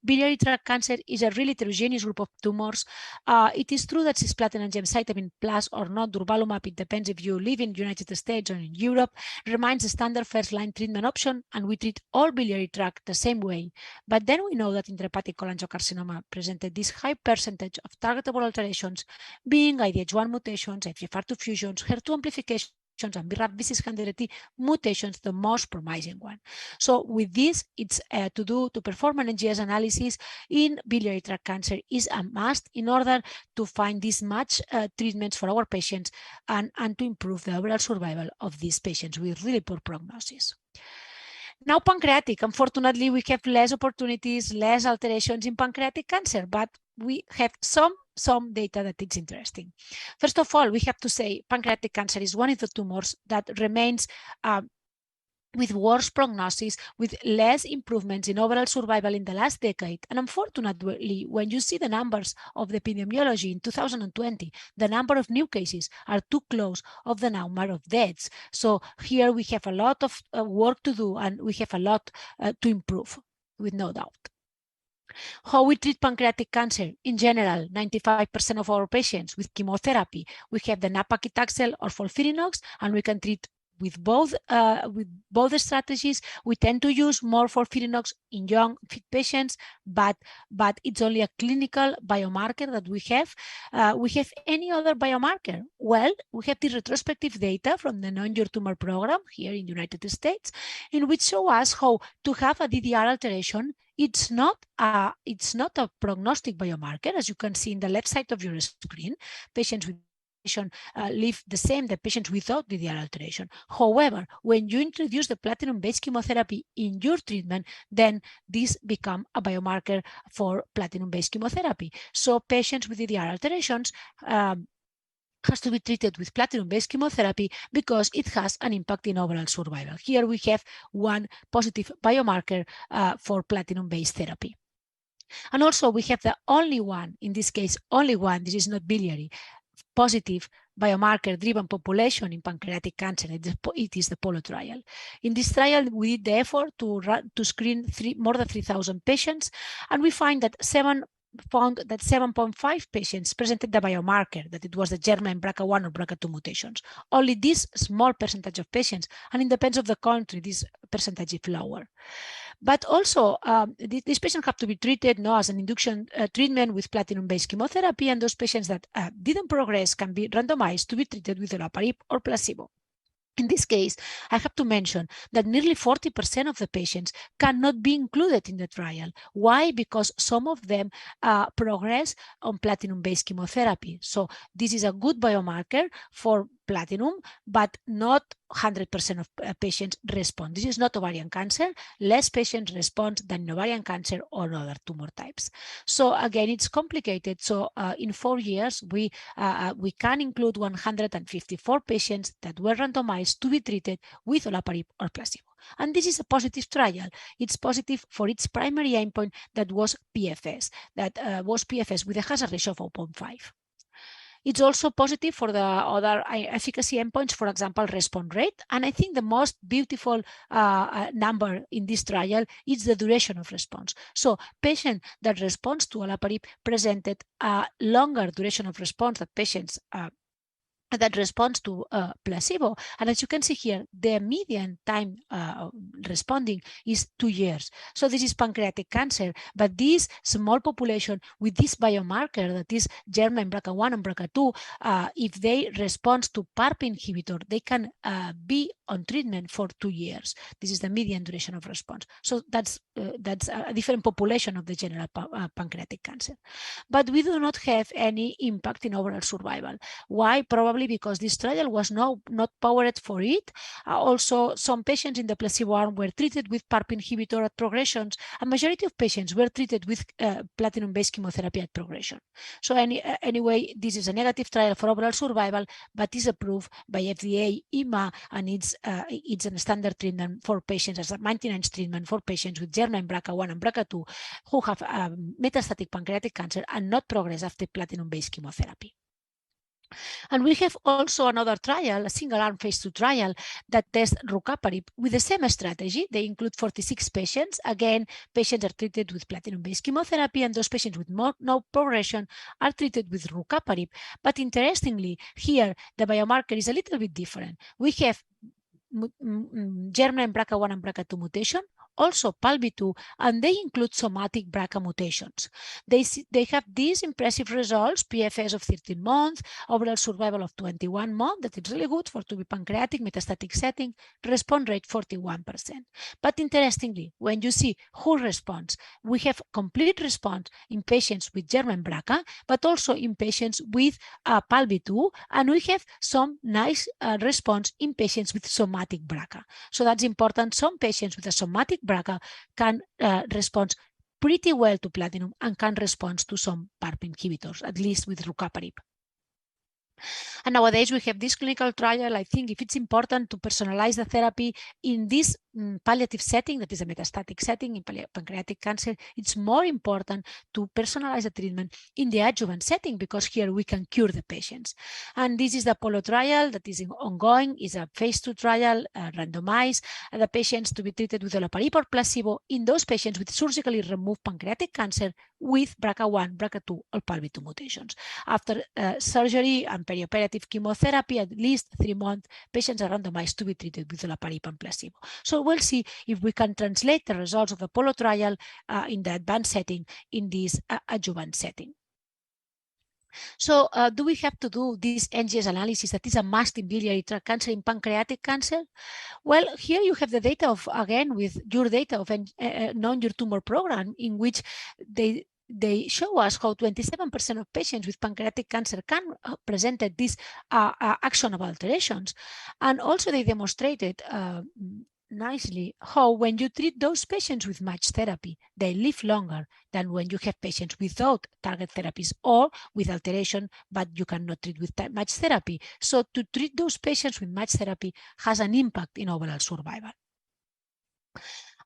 Biliary tract cancer is a really heterogeneous group of tumors. It is true that cisplatin and gemcitabine plus or not durvalumab, it depends if you live in the United States or in Europe, remains the standard first-line treatment option, and we treat all biliary tract the same way. But then we know that intrahepatic cholangiocarcinoma presented this high percentage of targetable alterations, being IDH1 mutations, FGFR2 fusions, HER2 amplification, and BRAF V600E mutations, the most promising one. So with this, it's to perform an NGS analysis in biliary tract cancer is a must in order to find these match treatments for our patients and to improve the overall survival of these patients with really poor prognosis. Now, pancreatic. Unfortunately, we have less opportunities, less alterations in pancreatic cancer, but we have some data that is interesting. First of all, we have to say pancreatic cancer is one of the tumors that remains with worse prognosis, with less improvements in overall survival in the last decade. And unfortunately, when you see the numbers of the epidemiology in 2020, the number of new cases are too close of the number of deaths. So here we have a lot of work to do, and we have a lot to improve, with no doubt. How we treat pancreatic cancer? In general, 95% of our patients with chemotherapy, we have the nab-paclitaxel or FOLFIRINOX, and we can treat with both strategies. We tend to use more FOLFIRINOX in young fit patients, but it's only a clinical biomarker that we have. We have any other biomarker? Well, we have the retrospective data from the Know Your Tumor program here in the United States, in which show us how to have a DDR alteration. It's not a prognostic biomarker, as you can see in the left side of your screen. Patients with live the same the patients without DDR alteration. However, when you introduce the platinum-based chemotherapy in your treatment, then this becomes a biomarker for platinum-based chemotherapy. So patients with DDR alterations has to be treated with platinum-based chemotherapy because it has an impact in overall survival. Here we have one positive biomarker for platinum-based therapy. And also we have the only one, in this case, only one, this is not biliary, positive biomarker-driven population in pancreatic cancer. It is the POLO trial. In this trial, we did the effort to screen more than 3,000 patients, and we found that 7.5 patients presented the biomarker, that it was the germline BRCA1 or BRCA2 mutations. Only this small percentage of patients, and it depends on the country, this percentage is lower. But also, these patients have to be treated as an induction treatment with platinum-based chemotherapy, and those patients that didn't progress can be randomized to be treated with olaparib or placebo. In this case, I have to mention that nearly 40% of the patients cannot be included in the trial. Why? Because some of them progress on platinum-based chemotherapy. So this is a good biomarker for platinum, but not 100% of patients respond. This is not ovarian cancer. Less patients respond than in ovarian cancer or other tumor types. So again, it's complicated. So in 4 years, we can include 154 patients that were randomized to be treated with olaparib or placebo. And this is a positive trial. It's positive for its primary endpoint that was PFS, with a hazard ratio of 0.5. It's also positive for the other efficacy endpoints, for example, response rate. And I think the most beautiful number in this trial is the duration of response. So patient that responds to olaparib presented a longer duration of response than patients that responds to placebo. And as you can see here, the median time responding is 2 years. So this is pancreatic cancer, but this small population with this biomarker, that is germline BRCA1 and BRCA2, if they respond to PARP inhibitor, they can be on treatment for 2 years. This is the median duration of response. So that's a different population of the general pancreatic cancer. But we do not have any impact in overall survival. Why? Probably because this trial was not powered for it. Also, some patients in the placebo arm were treated with PARP inhibitor at progressions. A majority of patients were treated with platinum-based chemotherapy at progression. So anyway, this is a negative trial for overall survival, but is approved by FDA, EMA, and it's a standard treatment for patients as a maintenance treatment for patients with germline BRCA1 and BRCA2 who have metastatic pancreatic cancer and not progress after platinum-based chemotherapy. And we have also another trial, a single-arm phase 2 trial that tests rucaparib with the same strategy. They include 46 patients. Again, patients are treated with platinum-based chemotherapy, and those patients with no progression are treated with rucaparib. But interestingly, here, the biomarker is a little bit different. We have germline BRCA1 and BRCA2 mutation, also PALB2, and they include somatic BRCA mutations. They have these impressive results, PFS of 13 months, overall survival of 21 months, that is really good to be pancreatic metastatic setting, response rate 41%. But interestingly, when you see who responds, we have complete response in patients with germline BRCA, but also in patients with PALB2, and we have some nice response in patients with somatic BRCA. So that's important. Some patients with a somatic BRCA can respond pretty well to platinum and can respond to some PARP inhibitors, at least with rucaparib. And nowadays we have this clinical trial. I think if it's important to personalize the therapy in this palliative setting, that is a metastatic setting in pancreatic cancer, it's more important to personalize the treatment in the adjuvant setting because here we can cure the patients. And this is the POLO trial that is ongoing. It's a phase 2 trial, randomized, the patients to be treated with olaparib or placebo in those patients with surgically removed pancreatic cancer with BRCA1, BRCA2, or PALB2 mutations. After surgery and perioperative chemotherapy, at least 3 months, patients are randomized to be treated with olaparib and placebo. So we'll see if we can translate the results of the POLO trial in the advanced setting in this adjuvant setting. So do we have to do this NGS analysis that is a must in biliary tract cancer in pancreatic cancer? Well, here you have the data of, again, with your data of Know Your Tumor program, in which they show us how 27% of patients with pancreatic cancer can present these actionable alterations. And also they demonstrated nicely how when you treat those patients with match therapy, they live longer than when you have patients without target therapies or with alteration, but you cannot treat with match therapy. So to treat those patients with match therapy has an impact in overall survival.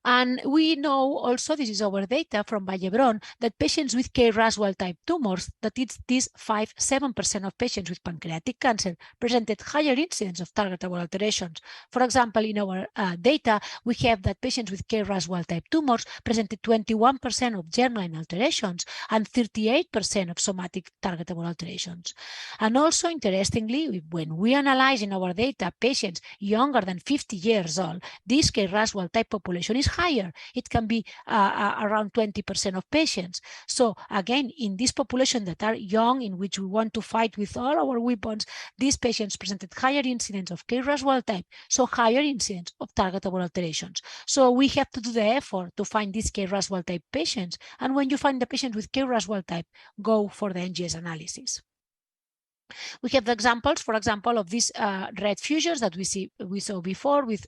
And we know also, this is our data from Hebron, that patients with KRAS wild-type tumors, that it's these 5-7% of patients with pancreatic cancer presented higher incidence of targetable alterations. For example, in our data, we have that patients with KRAS wild-type tumors presented 21% of germline alterations and 38% of somatic targetable alterations. And also, interestingly, when we analyze in our data patients younger than 50 years old, this KRAS wild-type population is higher. It can be around 20% of patients. So again, in this population that are young, in which we want to fight with all our weapons, these patients presented higher incidence of KRAS wild type, so higher incidence of targetable alterations. So we have to do the effort to find these KRAS wild type patients. And when you find the patient with KRAS wild type, go for the NGS analysis. We have the examples, for example, of these red fusions that we saw before with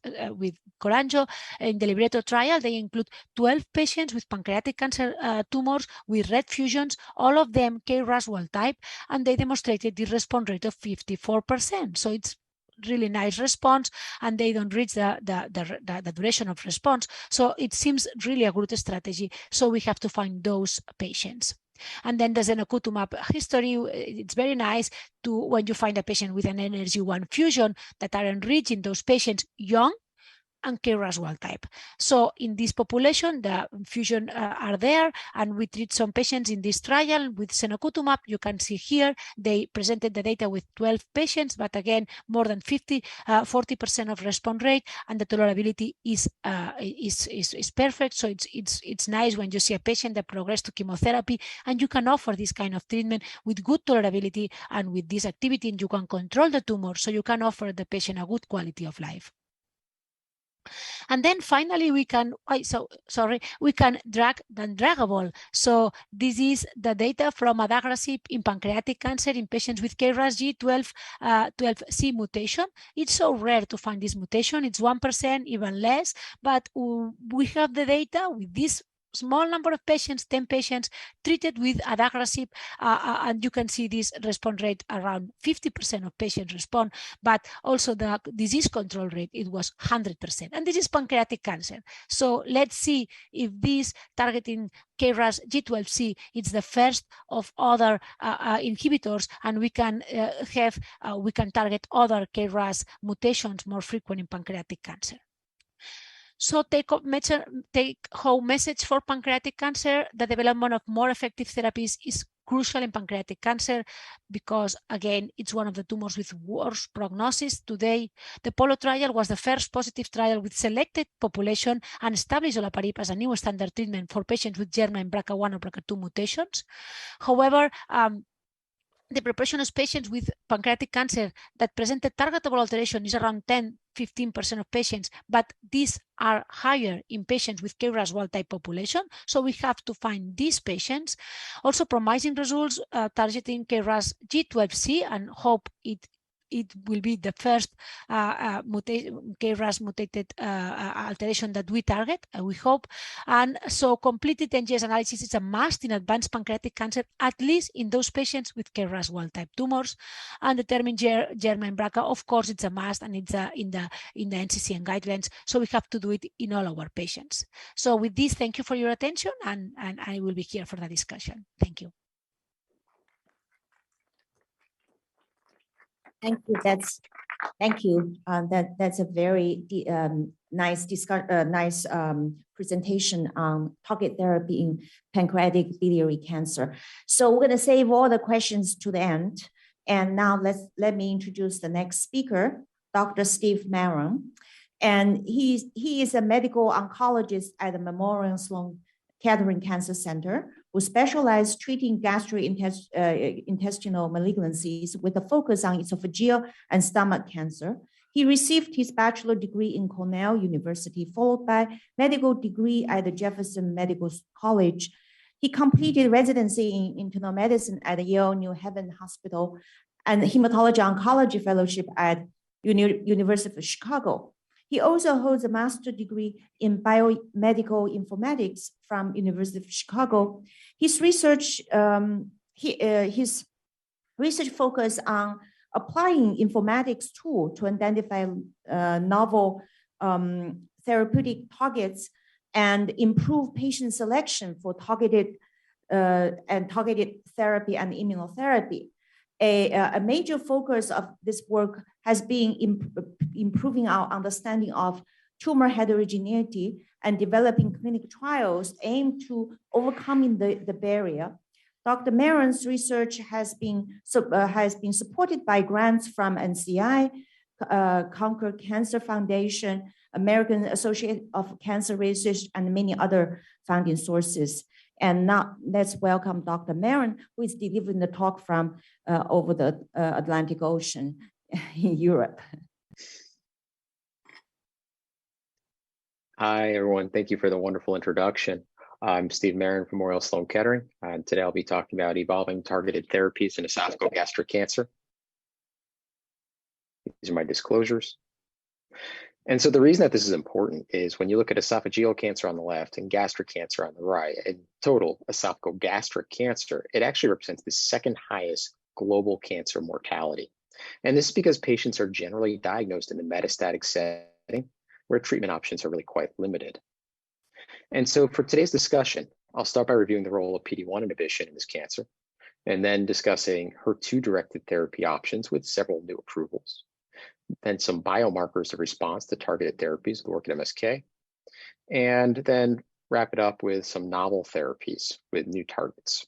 cholangio. In the Libretto trial, they include 12 patients with pancreatic cancer tumors with red fusions, all of them KRAS wild type, and they demonstrated the response rate of 54%. So it's really nice response, and they don't reach the duration of response. So it seems really a good strategy. So we have to find those patients. And then the zenocutuzumab history, it's very nice to when you find a patient with an NRG1 fusion that are enriching those patients young and KRAS wild type. So in this population, the fusion are there, and we treat some patients in this trial with zenocutuzumab. You can see here, they presented the data with 12 patients, but again, more than 40% of response rate, and the tolerability is perfect. So it's nice when you see a patient that progressed to chemotherapy, and you can offer this kind of treatment with good tolerability and with this activity, and you can control the tumor, so you can offer the patient a good quality of life. And then finally, we can, we can drug the undruggable. So this is the data from adagrasib in pancreatic cancer in patients with KRAS G12C mutation. It's so rare to find this mutation. It's 1%, even less, but we have the data with this small number of patients, 10 patients treated with adagrasib, and you can see this response rate around 50% of patients respond, but also the disease control rate, it was 100%. And this is pancreatic cancer. So let's see if this targeting KRAS G12C is the first of other inhibitors, and we can we can target other KRAS mutations more frequent in pancreatic cancer. So take-home message for pancreatic cancer: the development of more effective therapies is crucial in pancreatic cancer because, again, it's one of the tumors with worse prognosis today. The POLO trial was the first positive trial with selected population and established olaparib as a new standard treatment for patients with germline BRCA1 or BRCA2 mutations. However, the proportion of patients with pancreatic cancer that presented targetable alteration is around 10-15% of patients, but these are higher in patients with KRAS wild-type population. So we have to find these patients. Also promising results targeting KRAS G12C, and hope it will be the first KRAS mutated alteration that we target, we hope. And so completed NGS analysis is a must in advanced pancreatic cancer, at least in those patients with KRAS wild-type tumors. And determine germline BRCA, of course, it's a must, and it's in the NCCN guidelines. So we have to do it in all our patients. So with this, thank you for your attention, and I will be here for the discussion. Thank you. Thank you. Thank you. That's a very nice presentation on target therapy in pancreatic biliary cancer. So we're going to save all the questions to the end. And now let me introduce the next speaker, Dr. Steve Maron. And he is a medical oncologist at the Maron Sloan Kettering Cancer Center, who specializes treating gastrointestinal malignancies with a focus on esophageal and stomach cancer. He received his bachelor degree in Cornell University, followed by medical degree at the Jefferson Medical College. He completed residency in internal medicine at the Yale New Haven Hospital and hematology oncology fellowship at University of Chicago. He also holds a master's degree in biomedical informatics from University of Chicago. His research focus on applying informatics tool to identify novel therapeutic targets and improve patient selection for targeted therapy and immunotherapy. A major focus of this work has been improving our understanding of tumor heterogeneity and developing clinical trials aimed to overcoming the barrier. Dr. Maron's research has been supported by grants from NCI, Colorectal Cancer Foundation, American Association of Cancer Research, and many other funding sources. And now let's welcome Dr. Maron, who is delivering the talk from over the Atlantic Ocean in Europe. Hi, everyone. Thank you for the wonderful introduction. I'm Steve Maron from Memorial Sloan Kettering, and today I'll be talking about evolving targeted therapies in esophagogastric cancer. These are my disclosures. And so the reason that this is important is when you look at esophageal cancer on the left and gastric cancer on the right, in total esophagogastric cancer, it actually represents the second highest global cancer mortality. And this is because patients are generally diagnosed in the metastatic setting where treatment options are really quite limited. And so for today's discussion, I'll start by reviewing the role of PD-1 inhibition in this cancer, and then discussing HER2-directed therapy options with several new approvals, then some biomarkers of response to targeted therapies, the work at MSK, and then wrap it up with some novel therapies with new targets.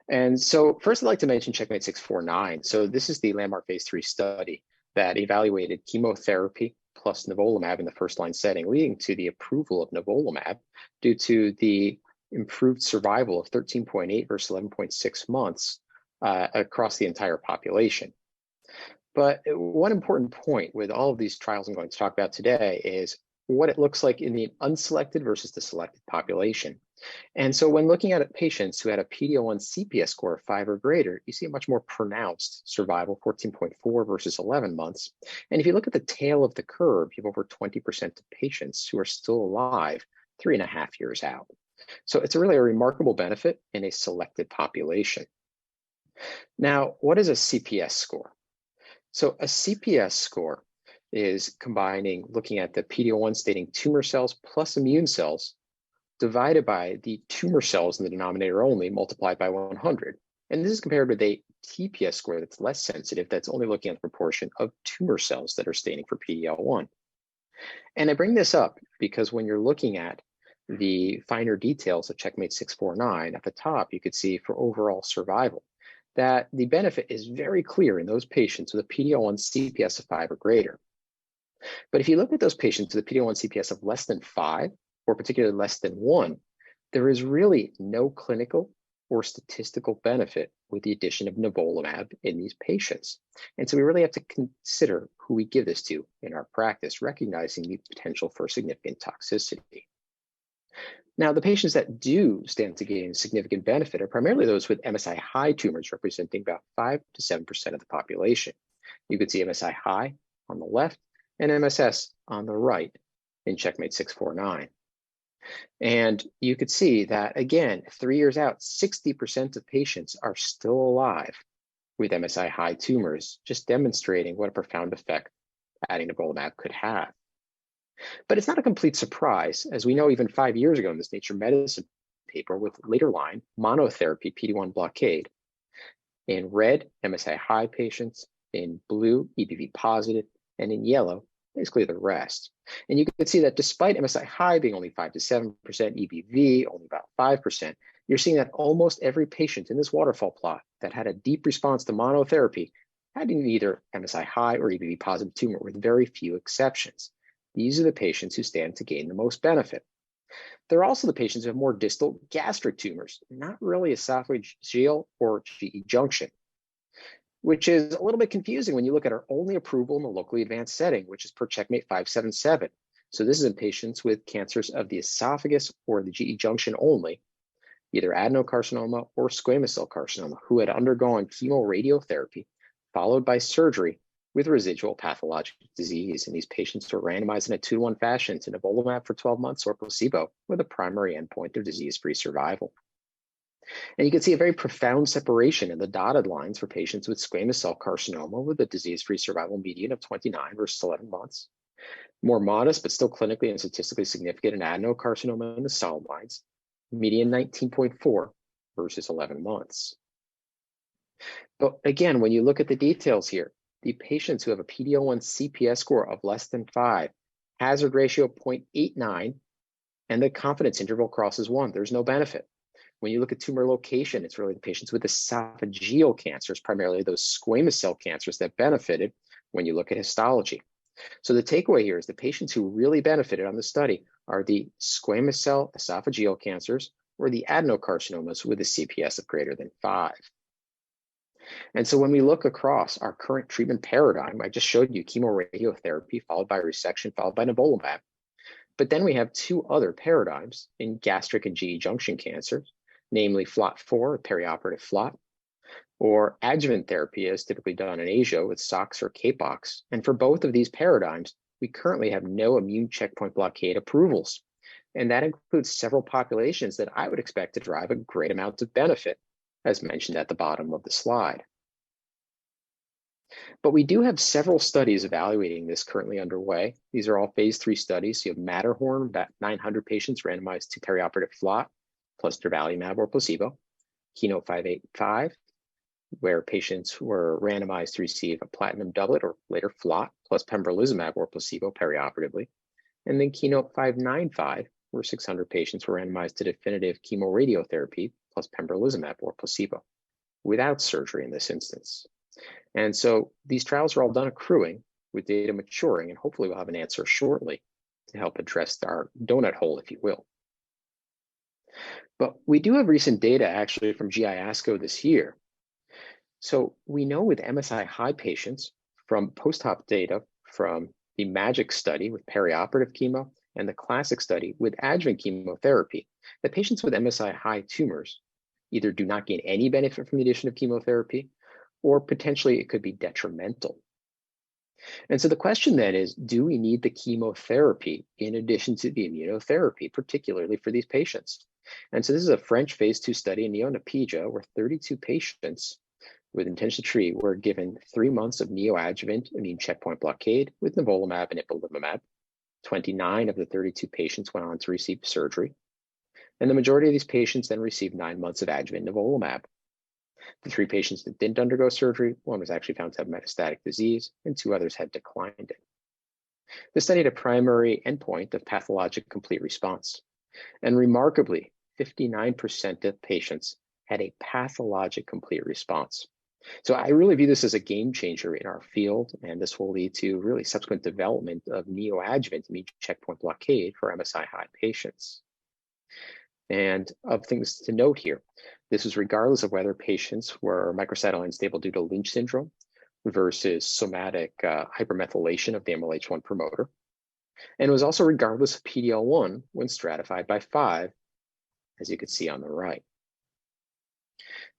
And so first I'd like to mention Checkmate 649. So this is the landmark phase 3 study that evaluated chemotherapy plus nivolumab in the first-line setting, leading to the approval of nivolumab due to the improved survival of 13.8 versus 11.6 months across the entire population. But one important point with all of these trials I'm going to talk about today is what it looks like in the unselected versus the selected population. And so when looking at patients who had a PD-L1 CPS score of 5 or greater, you see a much more pronounced survival, 14.4 versus 11 months. And if you look at the tail of the curve, you have over 20% of patients who are still alive 3.5 years out. So it's really a remarkable benefit in a selected population. Now, what is a CPS score? So a CPS score is combining looking at the PD-L1 stating tumor cells plus immune cells divided by the tumor cells in the denominator only multiplied by 100. And this is compared with a TPS score that's less sensitive, that's only looking at the proportion of tumor cells that are staining for PD-L1. And I bring this up because when you're looking at the finer details of Checkmate 649 at the top, you could see for overall survival that the benefit is very clear in those patients with a PD-L1 CPS of 5 or greater. But if you look at those patients with a PD-L1 CPS of less than 5, or particularly less than 1, there is really no clinical or statistical benefit with the addition of nivolumab in these patients. And so we really have to consider who we give this to in our practice, recognizing the potential for significant toxicity. Now, the patients that do stand to gain significant benefit are primarily those with MSI high tumors, representing about 5 to 7% of the population. You could see MSI high on the left and MSS on the right in Checkmate 649. And you could see that, again, 3 years out, 60% of patients are still alive with MSI high tumors, just demonstrating what a profound effect adding nivolumab could have. But it's not a complete surprise, as we know even 5 years ago in this Nature Medicine paper with later line monotherapy PD-1 blockade. In red, MSI high patients, in blue, EBV positive, and in yellow, basically the rest. And you can see that despite MSI high being only 5 to 7%, EBV only about 5%, you're seeing that almost every patient in this waterfall plot that had a deep response to monotherapy had either MSI high or EBV positive tumor, with very few exceptions. These are the patients who stand to gain the most benefit. There are also the patients who have more distal gastric tumors, not really esophageal or GE junction, which is a little bit confusing when you look at our only approval in the locally advanced setting, which is per Checkmate 577. So this is in patients with cancers of the esophagus or the GE junction only, either adenocarcinoma or squamous cell carcinoma, who had undergone chemoradiotherapy followed by surgery with residual pathologic disease. And these patients were randomized in a 2-to-1 fashion to nivolumab for 12 months or placebo with a primary endpoint of disease-free survival. And you can see a very profound separation in the dotted lines for patients with squamous cell carcinoma with a disease-free survival median of 29 versus 11 months. More modest, but still clinically and statistically significant in adenocarcinoma in the solid lines, median 19.4 versus 11 months. But again, when you look at the details here, the patients who have a PD-L1 CPS score of less than 5, hazard ratio 0.89, and the confidence interval crosses 1, there's no benefit. When you look at tumor location, it's really the patients with esophageal cancers, primarily those squamous cell cancers that benefited when you look at histology. So the takeaway here is the patients who really benefited on the study are the squamous cell esophageal cancers or the adenocarcinomas with a CPS of greater than 5. And so when we look across our current treatment paradigm, I just showed you chemoradiotherapy followed by resection, followed by nivolumab. But then we have 2 other paradigms in gastric and GE junction cancers, namely FLOT4, perioperative FLOT, or adjuvant therapy as typically done in Asia with SOX or CAPOX. And for both of these paradigms, we currently have no immune checkpoint blockade approvals. And that includes several populations that I would expect to drive a great amount of benefit, as mentioned at the bottom of the slide. But we do have several studies evaluating this currently underway. These are all phase 3 studies. You have Matterhorn, about 900 patients randomized to perioperative FLOT plus durvalumab or placebo. Keynote 585, where patients were randomized to receive a platinum doublet or later FLOT plus pembrolizumab or placebo perioperatively. And then Keynote 595, where 600 patients were randomized to definitive chemoradiotherapy plus pembrolizumab or placebo without surgery in this instance. And so these trials are all done accruing with data maturing, and hopefully we'll have an answer shortly to help address our donut hole, if you will. But we do have recent data actually from GI ASCO this year. So we know with MSI high patients from post-op data from the MAGIC study with perioperative chemo and the classic study with adjuvant chemotherapy, that patients with MSI high tumors either do not gain any benefit from the addition of chemotherapy, or potentially it could be detrimental. And so the question then is, do we need the chemotherapy in addition to the immunotherapy, particularly for these patients? And so this is a French phase 2 study in neonapedia where 32 patients with intention to treat were given 3 months of neoadjuvant immune checkpoint blockade with nivolumab and ipilimumab. 29 of the 32 patients went on to receive surgery. And the majority of these patients then received 9 months of adjuvant nivolumab. The 3 patients that didn't undergo surgery, 1 was actually found to have metastatic disease, and 2 others had declined it. The study had a primary endpoint of pathologic complete response. And remarkably, 59% of patients had a pathologic complete response. So I really view this as a game changer in our field, and this will lead to really subsequent development of neoadjuvant immune checkpoint blockade for MSI high patients. And of things to note here, this is regardless of whether patients were microsatellite unstable due to Lynch syndrome versus somatic hypermethylation of the MLH1 promoter. And it was also regardless of PD-L1 when stratified by 5, as you can see on the right.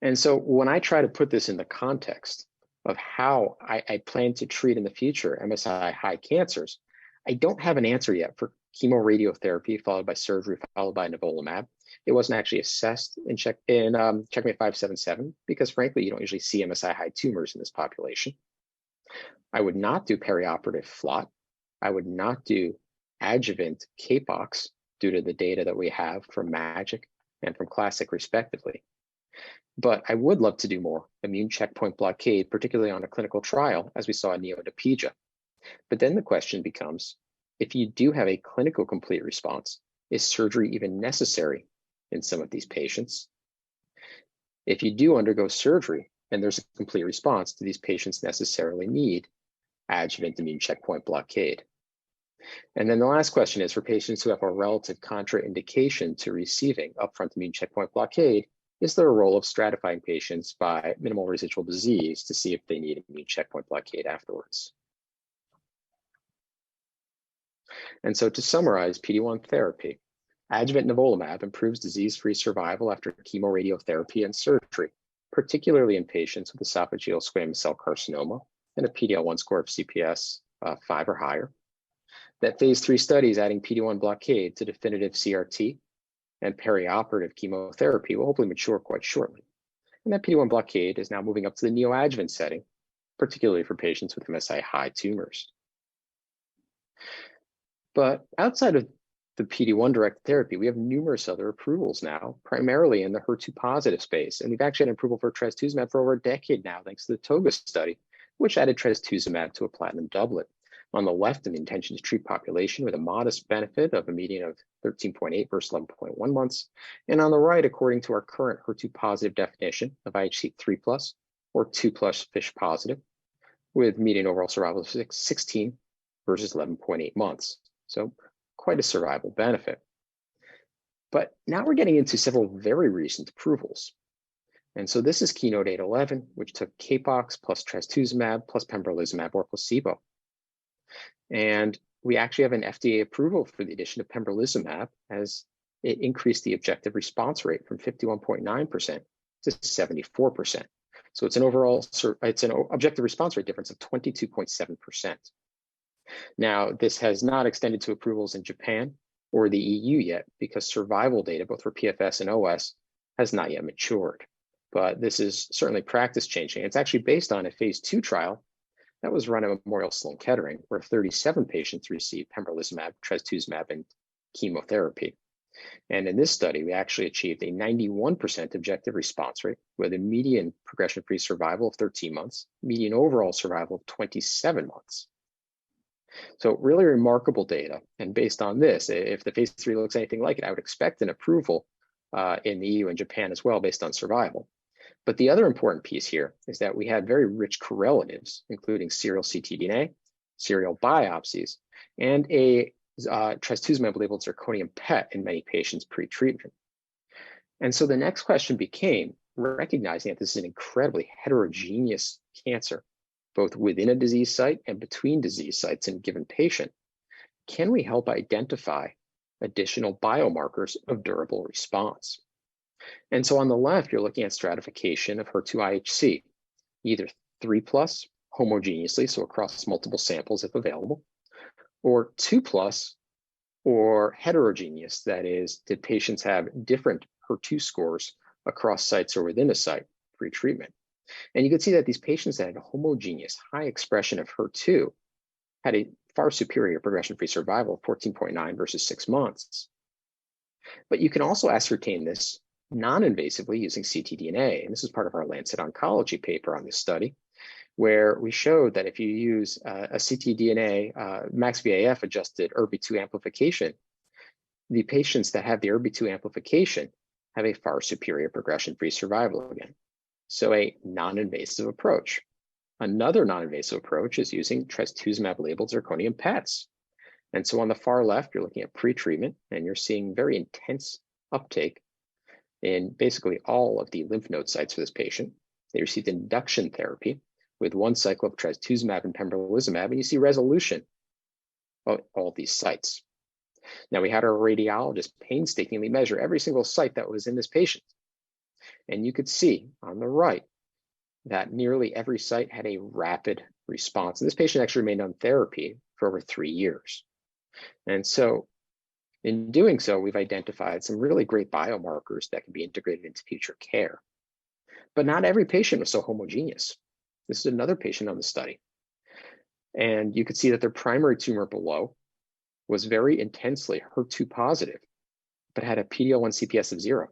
And so when I try to put this in the context of how I plan to treat in the future MSI high cancers, I don't have an answer yet for chemoradiotherapy followed by surgery followed by nivolumab. It wasn't actually assessed in CheckMate 577 because frankly, you don't usually see MSI high tumors in this population. I would not do perioperative FLOT. I would not do adjuvant CAPOX due to the data that we have from MAGIC and from Classic respectively. But I would love to do more immune checkpoint blockade, particularly on a clinical trial, as we saw in neonapedia. But then the question becomes, if you do have a clinical complete response, is surgery even necessary in some of these patients? If you do undergo surgery and there's a complete response, do these patients necessarily need adjuvant immune checkpoint blockade? And then the last question is for patients who have a relative contraindication to receiving upfront immune checkpoint blockade, is there a role of stratifying patients by minimal residual disease to see if they need immune checkpoint blockade afterwards? And so to summarize PD-1 therapy, adjuvant nivolumab improves disease-free survival after chemoradiotherapy and surgery, particularly in patients with esophageal squamous cell carcinoma and a PD-L1 score of CPS 5 or higher. That phase 3 studies adding PD-1 blockade to definitive CRT and perioperative chemotherapy will hopefully mature quite shortly. And that PD-1 blockade is now moving up to the neoadjuvant setting, particularly for patients with MSI-high tumors. But outside of the PD-1 directed therapy, we have numerous other approvals now, primarily in the HER2-positive space. And we've actually had approval for trastuzumab for over a decade now, thanks to the TOGA study, which added trastuzumab to a platinum doublet. On the left, an intention to treat population with a modest benefit of a median of 13.8 versus 11.1 months. And on the right, according to our current HER2-positive definition of IHC 3+ or 2+ FISH positive, with median overall survival of 16 versus 11.8 months. So quite a survival benefit. But now we're getting into several very recent approvals. And so this is KEYNOTE-811, which took CAPOX plus trastuzumab plus pembrolizumab or placebo. And we actually have an FDA approval for the addition of pembrolizumab as it increased the objective response rate from 51.9% to 74%. So it's an objective response rate difference of 22.7%. Now, this has not extended to approvals in Japan or the EU yet because survival data, both for PFS and OS, has not yet matured. But this is certainly practice changing. It's actually based on a phase 2 trial that was run at Memorial Sloan Kettering, where 37 patients received pembrolizumab, trastuzumab, and chemotherapy. And in this study, we actually achieved a 91% objective response rate with a median progression-free survival of 13 months, median overall survival of 27 months. So really remarkable data. And based on this, if the phase 3 looks anything like it, I would expect an approval in the EU and Japan as well based on survival. But the other important piece here is that we had very rich correlatives, including serial ctDNA, serial biopsies, and a trastuzumab-labeled zirconium PET in many patients pre-treatment. And so the next question became, recognizing that this is an incredibly heterogeneous cancer, both within a disease site and between disease sites in a given patient, can we help identify additional biomarkers of durable response? And so on the left, you're looking at stratification of HER2-IHC, either 3+ homogeneously, so across multiple samples if available, or 2+ or heterogeneous, that is, did patients have different HER2 scores across sites or within a site pre-treatment? And you can see that these patients that had a homogeneous high expression of HER2 had a far superior progression-free survival of 14.9 versus 6 months. But you can also ascertain this non-invasively using ctDNA. And this is part of our Lancet Oncology paper on this study, where we showed that if you use a ctDNA max-VAF adjusted ERBB2 amplification, the patients that have the ERBB2 amplification have a far superior progression-free survival again. So a non-invasive approach. Another non-invasive approach is using trastuzumab-labeled zirconium PETs. And so on the far left, you're looking at pre-treatment, and you're seeing very intense uptake in basically all of the lymph node sites for this patient. They received induction therapy with 1 cycle of trastuzumab and pembrolizumab, and you see resolution of all these sites. Now, we had our radiologist painstakingly measure every single site that was in this patient. And you could see on the right that nearly every site had a rapid response. And this patient actually remained on therapy for over 3 years. And so in doing so, we've identified some really great biomarkers that can be integrated into future care. But not every patient was so homogeneous. This is another patient on the study. And you could see that their primary tumor below was very intensely HER2 positive, but had a PD-L1 CPS of 0,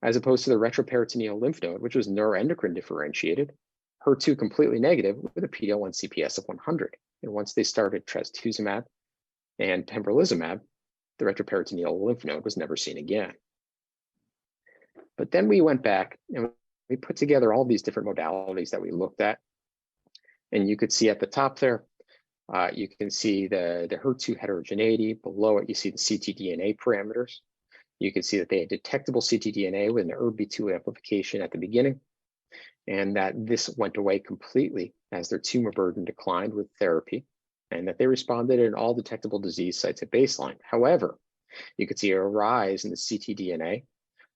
as opposed to the retroperitoneal lymph node, which was neuroendocrine differentiated, HER2 completely negative with a PD-L1 CPS of 100. And once they started trastuzumab and pembrolizumab, the retroperitoneal lymph node was never seen again. But then we went back and we put together all these different modalities that we looked at. And you could see at the top there, you can see the HER2 heterogeneity. Below it, you see the ctDNA parameters. You can see that they had detectable ctDNA with an ERBB2 amplification at the beginning, and that this went away completely as their tumor burden declined with therapy, and that they responded in all detectable disease sites at baseline. However, you could see a rise in the ctDNA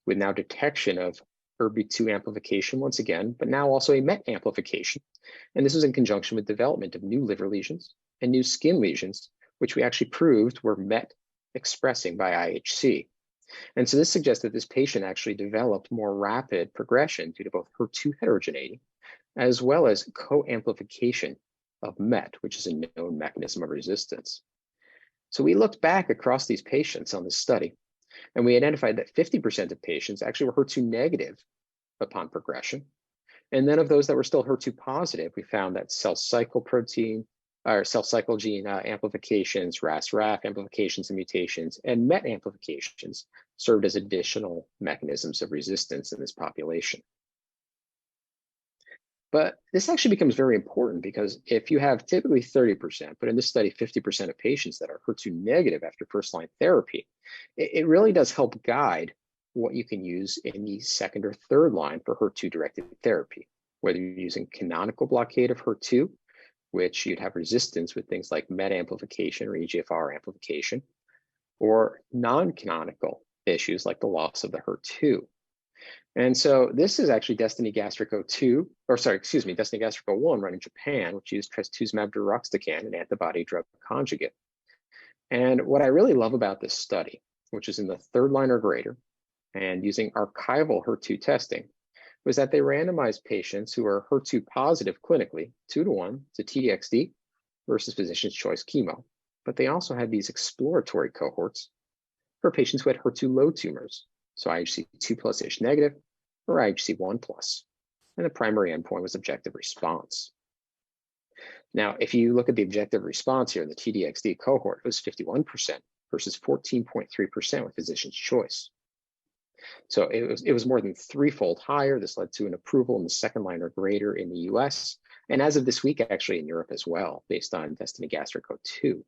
with now detection of ERBB2 amplification once again, but now also a MET amplification. And this was in conjunction with development of new liver lesions and new skin lesions, which we actually proved were MET expressing by IHC. And so this suggests that this patient actually developed more rapid progression due to both HER2 heterogeneity, as well as co-amplification of MET, which is a known mechanism of resistance. So we looked back across these patients on this study, and we identified that 50% of patients actually were HER2 negative upon progression. And then of those that were still HER2 positive, we found that cell cycle protein, or cell cycle gene amplifications, RAS-RAF amplifications and mutations, and MET amplifications served as additional mechanisms of resistance in this population. But this actually becomes very important because if you have typically 30%, but in this study, 50% of patients that are HER2 negative after first-line therapy, it really does help guide what you can use in the second or third line for HER2-directed therapy, whether you're using canonical blockade of HER2, which you'd have resistance with things like MET amplification or EGFR amplification, or non-canonical issues like the loss of the HER2. And so this is actually DESTINY-Gastric-02, or sorry, excuse me, DESTINY-Gastric-01 run in Japan, which used trastuzumab deruxtecan, an antibody drug conjugate. And what I really love about this study, which is in the third line or greater, and using archival HER2 testing, was that they randomized patients who are HER2 positive clinically, 2-to-1 to TXD versus physician's choice chemo. But they also had these exploratory cohorts for patients who had HER2 low tumors, so IHC 2+ish negative or IHC 1+. And the primary endpoint was objective response. Now, if you look at the objective response here in the TDXD cohort, it was 51% versus 14.3% with physician's choice. So it was more than threefold higher. This led to an approval in the second line or greater in the US, and as of this week, actually in Europe as well, based on DESTINY-Gastric-02.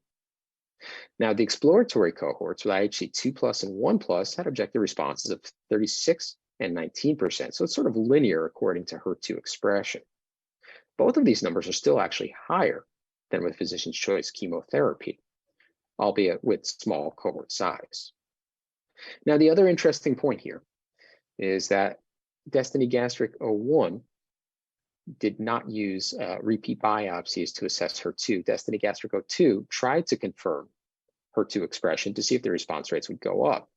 Now, the exploratory cohorts with IHC 2+ and 1+ had objective responses of 36 and 19%. So it's sort of linear according to HER2 expression. Both of these numbers are still actually higher than with physician's choice chemotherapy, albeit with small cohort size. Now, the other interesting point here is that DESTINY-Gastric-01 did not use repeat biopsies to assess HER2. DESTINY-Gastric-02 tried to confirm HER2 expression to see if the response rates would go up.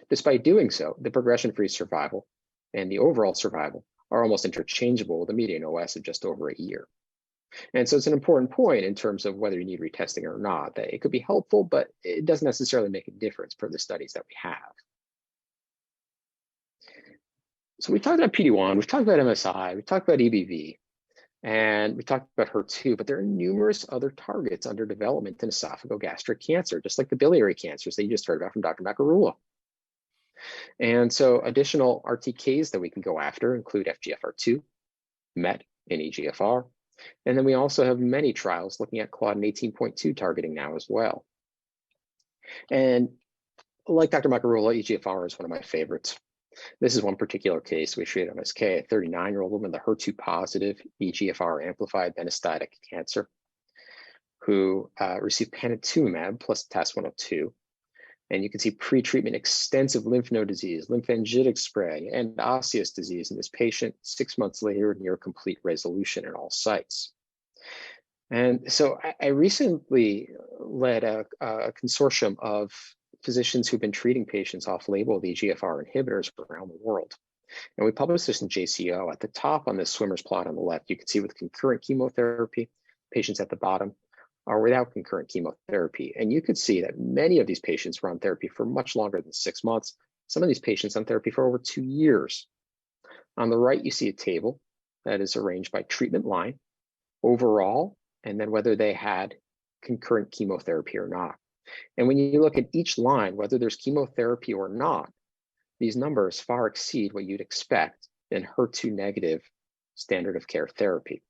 Despite doing so, the progression-free survival and the overall survival are almost interchangeable with a median OS of just over a year. And so it's an important point in terms of whether you need retesting or not, that it could be helpful, but it doesn't necessarily make a difference for the studies that we have. So we talked about PD-1, we've talked about MSI, we talked about EBV, and we talked about HER2, but there are numerous other targets under development in esophagogastric cancer, just like the biliary cancers that you just heard about from Dr. Macarulla. And so additional RTKs that we can go after include FGFR2, MET, and EGFR. And then we also have many trials looking at Claudin 18.2 targeting now as well. And like Dr. Macarulla, EGFR is one of my favorites. This is one particular case we treated on SK, a 39-year-old woman with a HER2 positive EGFR amplified metastatic cancer who received panitumumab plus TAS-102. And you can see pre-treatment extensive lymph node disease, lymphangitic spread, and osseous disease in this patient 6 months later, near complete resolution in all sites. And so I recently led a consortium of physicians who've been treating patients off-label with EGFR inhibitors around the world. And we published this in JCO. At the top on this swimmer's plot on the left, you can see with concurrent chemotherapy, patients at the bottom are without concurrent chemotherapy. And you could see that many of these patients were on therapy for much longer than 6 months. Some of these patients on therapy for over 2 years. On the right, you see a table that is arranged by treatment line, overall, and then whether they had concurrent chemotherapy or not. And when you look at each line, whether there's chemotherapy or not, these numbers far exceed what you'd expect in HER2 negative standard of care therapy.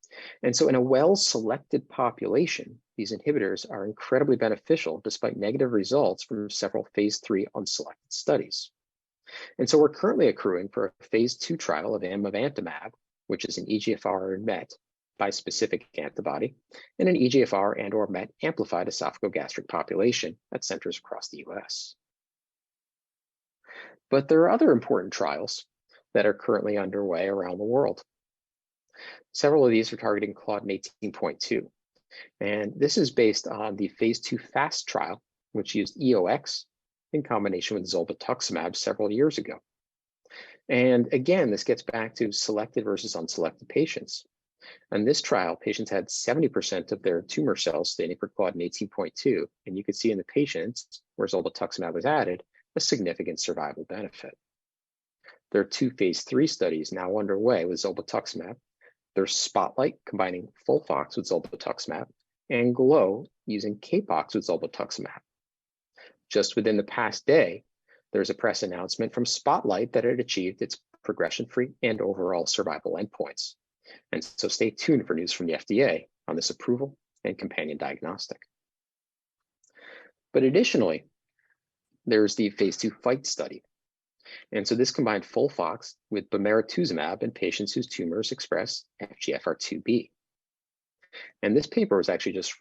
And so in a well-selected population, these inhibitors are incredibly beneficial despite negative results from several phase 3 unselected studies. And so we're currently accruing for a phase 2 trial of amivantamab, which is an EGFR and MET bispecific antibody, and an EGFR and or MET amplified esophagogastric population at centers across the US. But there are other important trials that are currently underway around the world. Several of these are targeting Claudin 18.2. And this is based on the phase 2 FAST trial, which used EOX in combination with zolbetuximab several years ago. And again, this gets back to selected versus unselected patients. In this trial, patients had 70% of their tumor cells staining for Claudin 18.2, and you could see in the patients where zolbetuximab was added, a significant survival benefit. There are 2 phase 3 studies now underway with zolbetuximab. There's Spotlight combining FOLFOX with zolbetuximab, and Glow using CAPOX with zolbetuximab. Just within the past day, there's a press announcement from Spotlight that it achieved its progression-free and overall survival endpoints. And so stay tuned for news from the FDA on this approval and companion diagnostic. But additionally, there's the phase 2 FIGHT study. And so this combined FOLFOX with bemarituzumab in patients whose tumors express FGFR2b. And this paper was actually just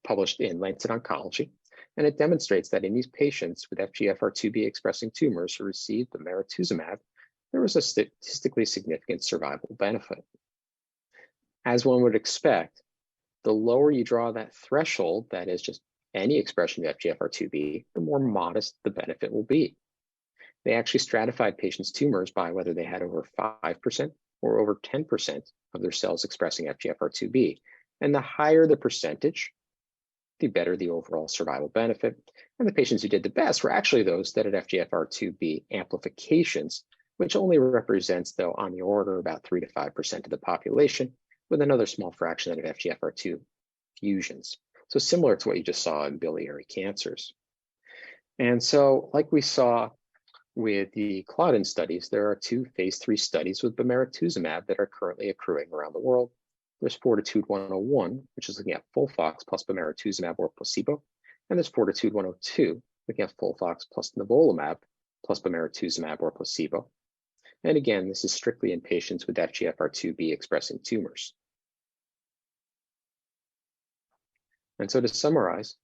published in Lancet Oncology, and it demonstrates that in these patients with FGFR2b expressing tumors who received bemarituzumab, there was a statistically significant survival benefit. As one would expect, the lower you draw that threshold, that is just any expression of FGFR2b, the more modest the benefit will be. They actually stratified patients' tumors by whether they had over 5% or over 10% of their cells expressing FGFR2b. And the higher the percentage, the better the overall survival benefit. And the patients who did the best were actually those that had FGFR2b amplifications, which only represents, though, on the order of about 3 to 5% of the population, with another small fraction that have FGFR2 fusions. So similar to what you just saw in biliary cancers. And so, like we saw with the Claudin studies, there are 2 phase 3 studies with bemarituzumab that are currently accruing around the world. There's Fortitude 101, which is looking at FOLFOX plus bemarituzumab or placebo. And there's Fortitude 102, looking at FOLFOX plus nivolumab plus bemarituzumab or placebo. And again, this is strictly in patients with FGFR2b expressing tumors. And so to summarize,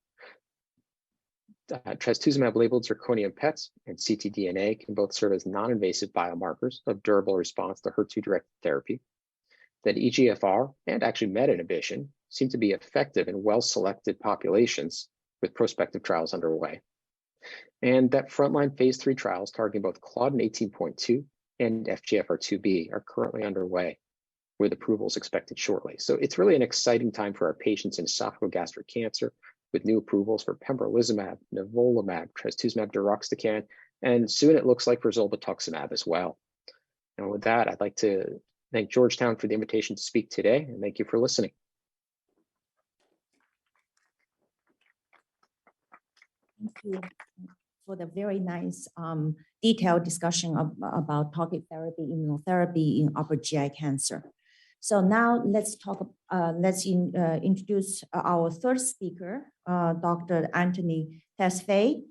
trastuzumab-labeled zirconium PETs and ctDNA can both serve as non-invasive biomarkers of durable response to HER2-directed therapy. That EGFR and actually MET inhibition seem to be effective in well-selected populations with prospective trials underway. And that frontline phase 3 trials targeting both Claudin 18.2 and FGFR2b are currently underway, with approvals expected shortly. So it's really an exciting time for our patients in esophagogastric cancer, with new approvals for pembrolizumab, nivolumab, trastuzumab deruxtecan, and soon it looks like for zolbetuximab as well. And with that, I'd like to thank Georgetown for the invitation to speak today, and thank you for listening. Thank you for the very nice detailed discussion about targeted therapy, immunotherapy in upper GI cancer. So now let's introduce our third speaker, Dr. Anteneh Tesfaye.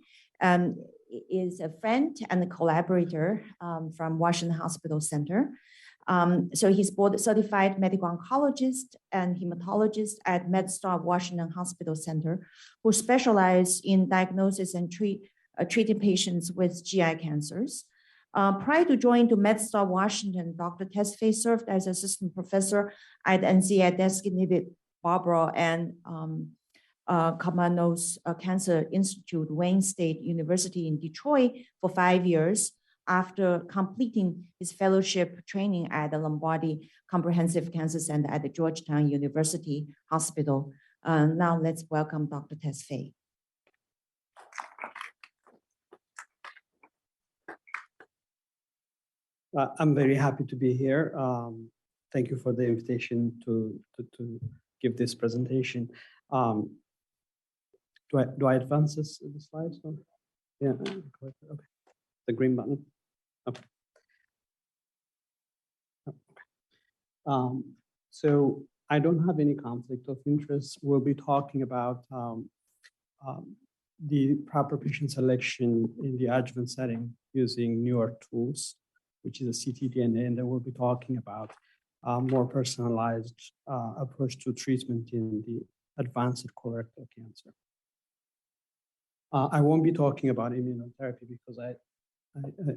Is a friend and a collaborator from Washington Hospital Center. So he's board certified medical oncologist and hematologist at MedStar Washington Hospital Center, who specialize in diagnosis and treating patients with GI cancers. Prior to joining to MedStar Washington, Dr. Tesfaye served as assistant professor at NCI designated Barbara and Kamanos Cancer Institute, Wayne State University in Detroit for 5 years after completing his fellowship training at the Lombardi Comprehensive Cancer Center at the Georgetown University Hospital. Now let's welcome Dr. Tesfaye. I'm very happy to be here. Thank you for the invitation to give this presentation. Do I advance the slides? Or? Yeah, okay. The green button. Okay. So I don't have any conflict of interest. We'll be talking about the proper patient selection in the adjuvant setting using newer tools, which is a ctDNA, and then we'll be talking about more personalized approach to treatment in the advanced colorectal cancer. I won't be talking about immunotherapy because I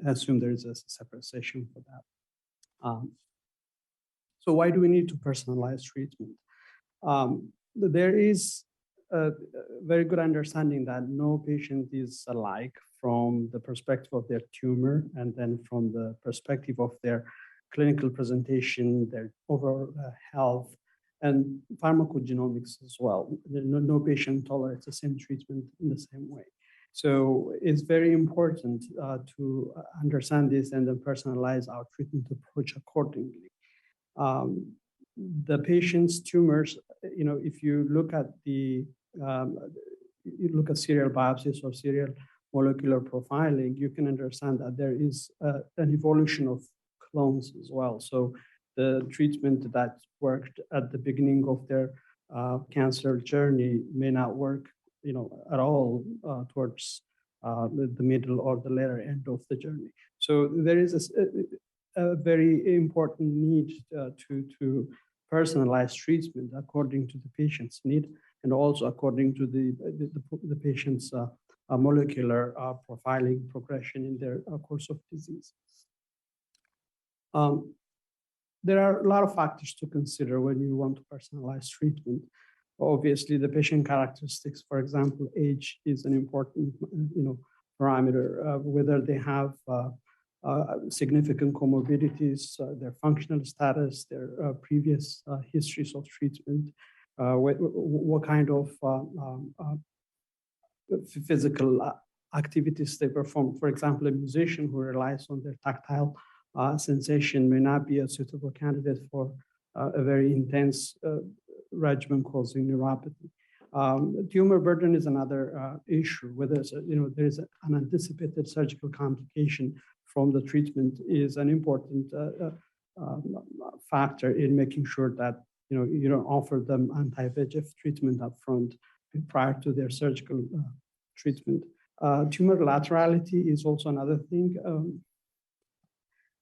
assume there is a separate session for that. So why do we need to personalize treatment? There is a very good understanding that no patient is alike from the perspective of their tumor and then from the perspective of their clinical presentation, their overall health, and pharmacogenomics as well. No patient tolerates the same treatment in the same way. So it's very important to understand this and then personalize our treatment approach accordingly. The patient's tumors, if you look at serial biopsies or serial molecular profiling, you can understand that there is an evolution of clones as well. So the treatment that worked at the beginning of their cancer journey may not work, at all towards the middle or the later end of the journey. So there is a very important need to personalize treatment according to the patient's need and also according to the patient's molecular profiling progression in their course of disease. There are a lot of factors to consider when you want to personalize treatment. Obviously, the patient characteristics, for example, age is an important parameter, whether they have significant comorbidities, their functional status, their previous histories of treatment, what kind of physical activities they perform. For example, a musician who relies on their tactile sensation may not be a suitable candidate for a very intense regimen causing neuropathy. Tumor burden is another issue. Whether there is an anticipated surgical complication from the treatment is an important factor in making sure that you don't offer them anti-VEGF treatment up front prior to their surgical treatment. Tumor laterality is also another thing.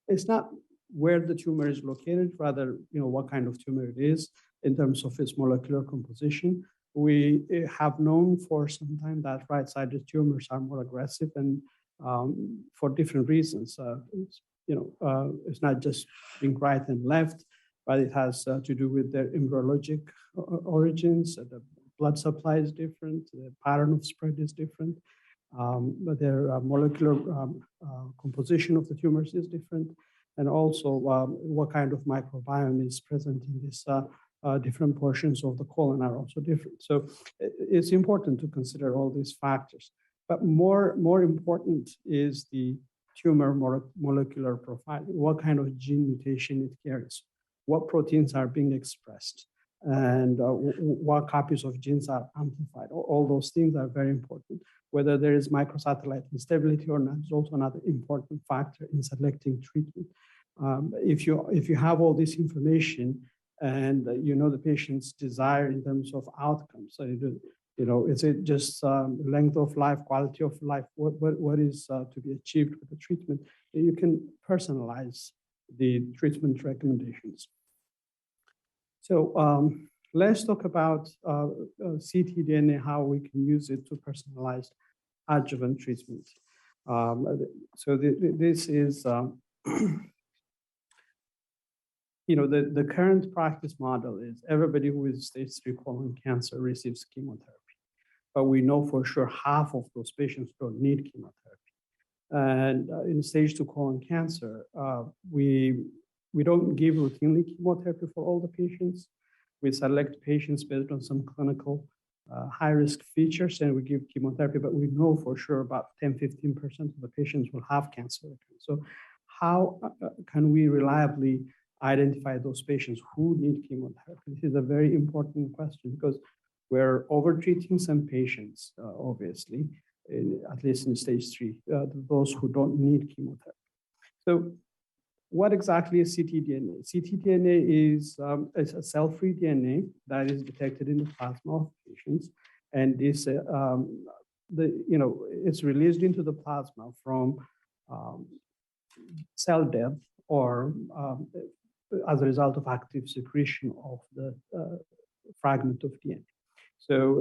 It's not where the tumor is located, rather, what kind of tumor it is in terms of its molecular composition. We have known for some time that right-sided tumors are more aggressive and for different reasons. It's not just being right and left, but it has to do with their embryologic origins. The blood supply is different. The pattern of spread is different. But their molecular composition of the tumors is different. And also what kind of microbiome is present in these different portions of the colon are also different. So it's important to consider all these factors. But more important is the tumor molecular profile. What kind of gene mutation it carries? What proteins are being expressed? And what copies of genes are amplified? All those things are very important. Whether there is microsatellite instability or not is also another important factor in selecting treatment. If you have all this information and the patient's desire in terms of outcomes, so is it just length of life, quality of life? What is to be achieved with the treatment? You can personalize the treatment recommendations. So let's talk about ctDNA, how we can use it to personalize adjuvant treatment. This is, the current practice model is everybody who is stage 3 colon cancer receives chemotherapy. But we know for sure half of those patients don't need chemotherapy. And in stage 2 colon cancer, we don't give routinely chemotherapy for all the patients. We select patients based on some clinical high-risk features, and we give chemotherapy, but we know for sure about 10-15% of the patients will have cancer. So how can we reliably identify those patients who need chemotherapy? This is a very important question because we're over-treating some patients, obviously, at least in stage 3, those who don't need chemotherapy. So what exactly is ctDNA? ctDNA is a cell-free DNA that is detected in the plasma of patients, and this, it's released into the plasma from cell death or as a result of active secretion of the fragment of DNA. So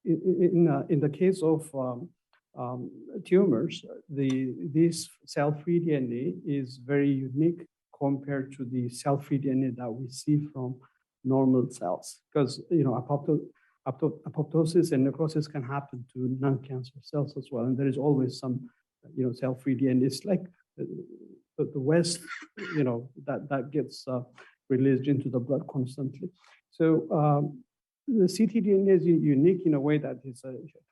in the case of tumors, this cell-free DNA is very unique compared to the cell-free DNA that we see from normal cells. Because, apoptosis and necrosis can happen to non-cancer cells as well. And there is always some, cell-free DNA. It's like the waste, that gets released into the blood constantly. So the ctDNA is unique in a way that it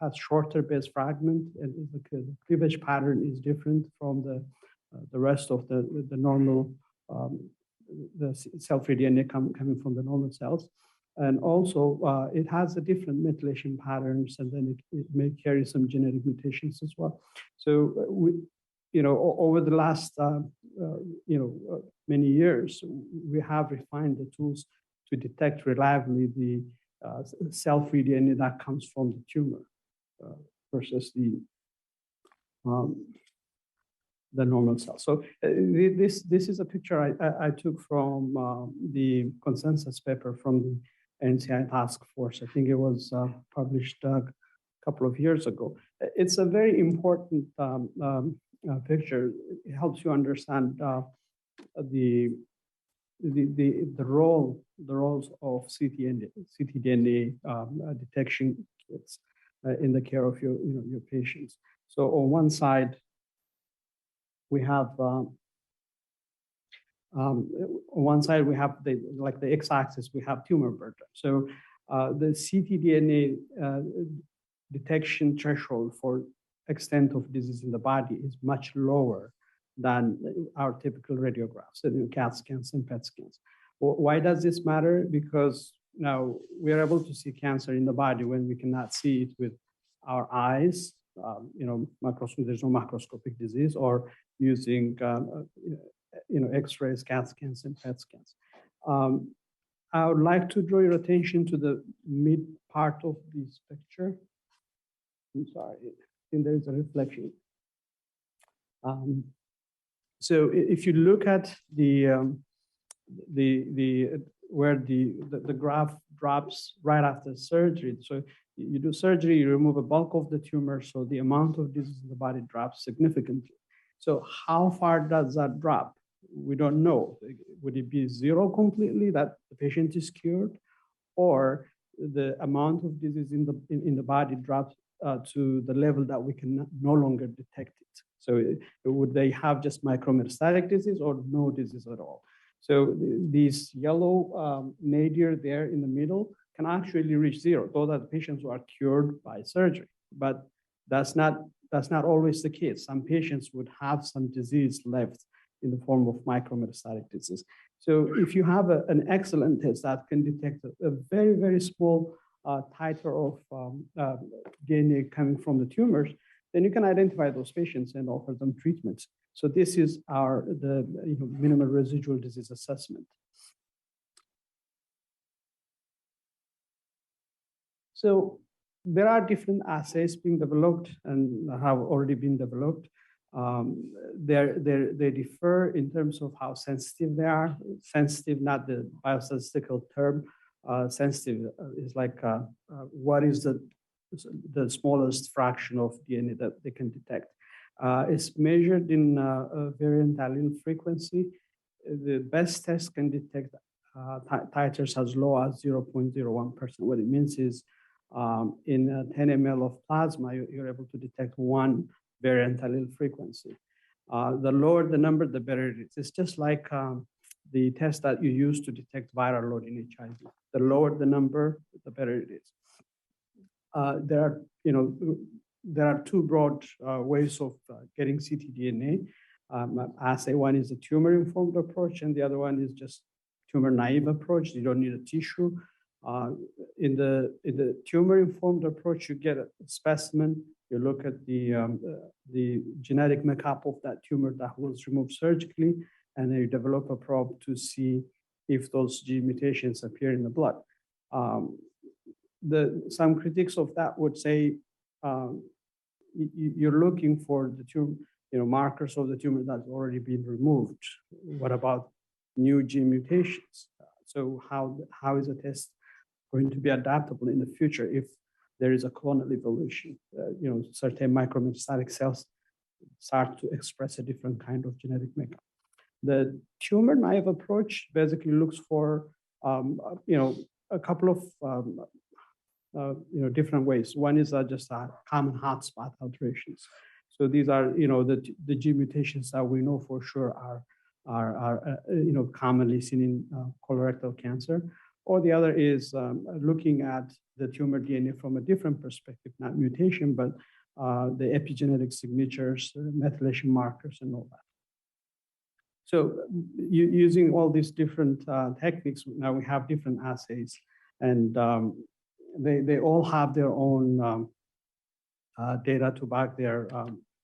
has shorter base fragment, and the cleavage pattern is different from the rest of the normal the cell-free DNA coming from the normal cells. And also it has a different methylation patterns, and then it may carry some genetic mutations as well. So over the last many years, we have refined the tools to detect reliably the cell-free DNA that comes from the tumor versus the normal cell. So this is a picture I took from the consensus paper from the NCI task force. I think it was published a couple of years ago. It's a very important picture. It helps you understand the roles of ctDNA detection kits in the care of your patients. So on one side, we have the x-axis, we have tumor burden. So the ctDNA detection threshold for extent of disease in the body is much lower than our typical radiographs, CAT scans and PET scans. Well, why does this matter? Because now we are able to see cancer in the body when we cannot see it with our eyes. There's no macroscopic disease, or using X-rays, CAT scans, and PET scans. I would like to draw your attention to the mid part of this picture. I'm sorry, I think there's a reflection. So if you look at where the graph drops right after surgery, so you do surgery, you remove a bulk of the tumor, so the amount of disease in the body drops significantly. So how far does that drop? We don't know. Would it be zero completely, that the patient is cured, or the amount of disease in the body drops to the level that we can no longer detect it? So would they have just micrometastatic disease or no disease at all? So these yellow nadir there in the middle can actually reach zero. Those are the patients who are cured by surgery, but that's not always the case. Some patients would have some disease left in the form of micrometastatic disease. So if you have an excellent test that can detect a very, very small titer of DNA coming from the tumors, then you can identify those patients and offer them treatments. So this is the minimal residual disease assessment. So there are different assays being developed and have already been developed. They differ in terms of how sensitive they are. Sensitive, not the biostatistical term. Sensitive is like what is the smallest fraction of DNA that they can detect. It's measured in variant allele frequency. The best test can detect titers as low as 0.01%. What it means is in 10 ml of plasma, you're able to detect one variant allele frequency. The lower the number, the better it is. It's just like the test that you use to detect viral load in HIV. The lower the number, the better it is. There are two broad ways of getting ctDNA assay. One is the tumor-informed approach, and the other one is just tumor-naive approach. You don't need a tissue. In the tumor-informed approach, you get a specimen. You look at the genetic makeup of that tumor that was removed surgically, and then you develop a probe to see if those gene mutations appear in the blood. Some critics of that would say you're looking for the tumor, markers of the tumor that's already been removed. What about new gene mutations? So how is a test going to be adaptable in the future if there is a clonal evolution? Certain micrometastatic cells start to express a different kind of genetic makeup. The tumor naive approach basically looks for, a couple of different ways. One is just common hotspot alterations. So these are, the G mutations that we know for sure are commonly seen in colorectal cancer. Or the other is looking at the tumor DNA from a different perspective, not mutation, but the epigenetic signatures, methylation markers, and all that. So using all these different techniques, now we have different assays, and they all have their own data to back their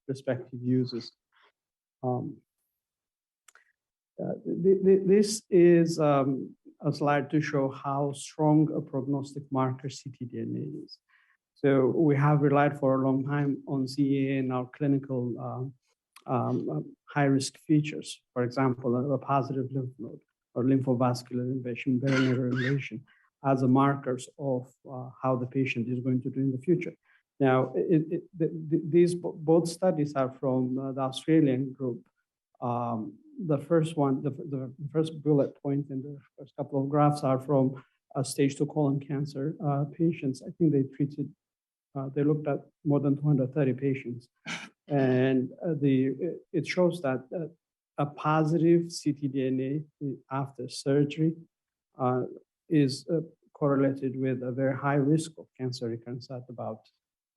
respective uses. This is a slide to show how strong a prognostic marker ctDNA is. So we have relied for a long time on CEA in our clinical high-risk features. For example, a positive lymph node or lymphovascular invasion, barrier invasion, as a markers of how the patient is going to do in the future. Now, these both studies are from the Australian group. The first one, the first bullet point in the first couple of graphs are from stage 2 colon cancer patients. I think they looked at more than 230 patients. And it shows that a positive ctDNA after surgery is correlated with a very high risk of cancer recurrence at about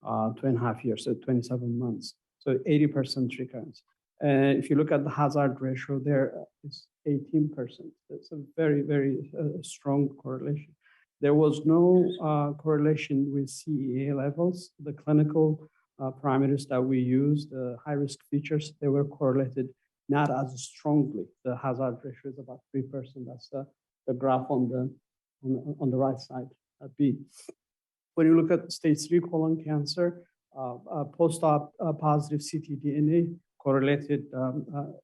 2.5 years, so 27 months. So 80% recurrence. And if you look at the hazard ratio there, it's 18%. That's a very, very strong correlation. There was no correlation with CEA levels. The clinical parameters that we use, the high-risk features, they were correlated not as strongly. The hazard ratio is about 3%. That's the graph on the right side at B. When you look at stage 3 colon cancer, post-op positive ctDNA correlated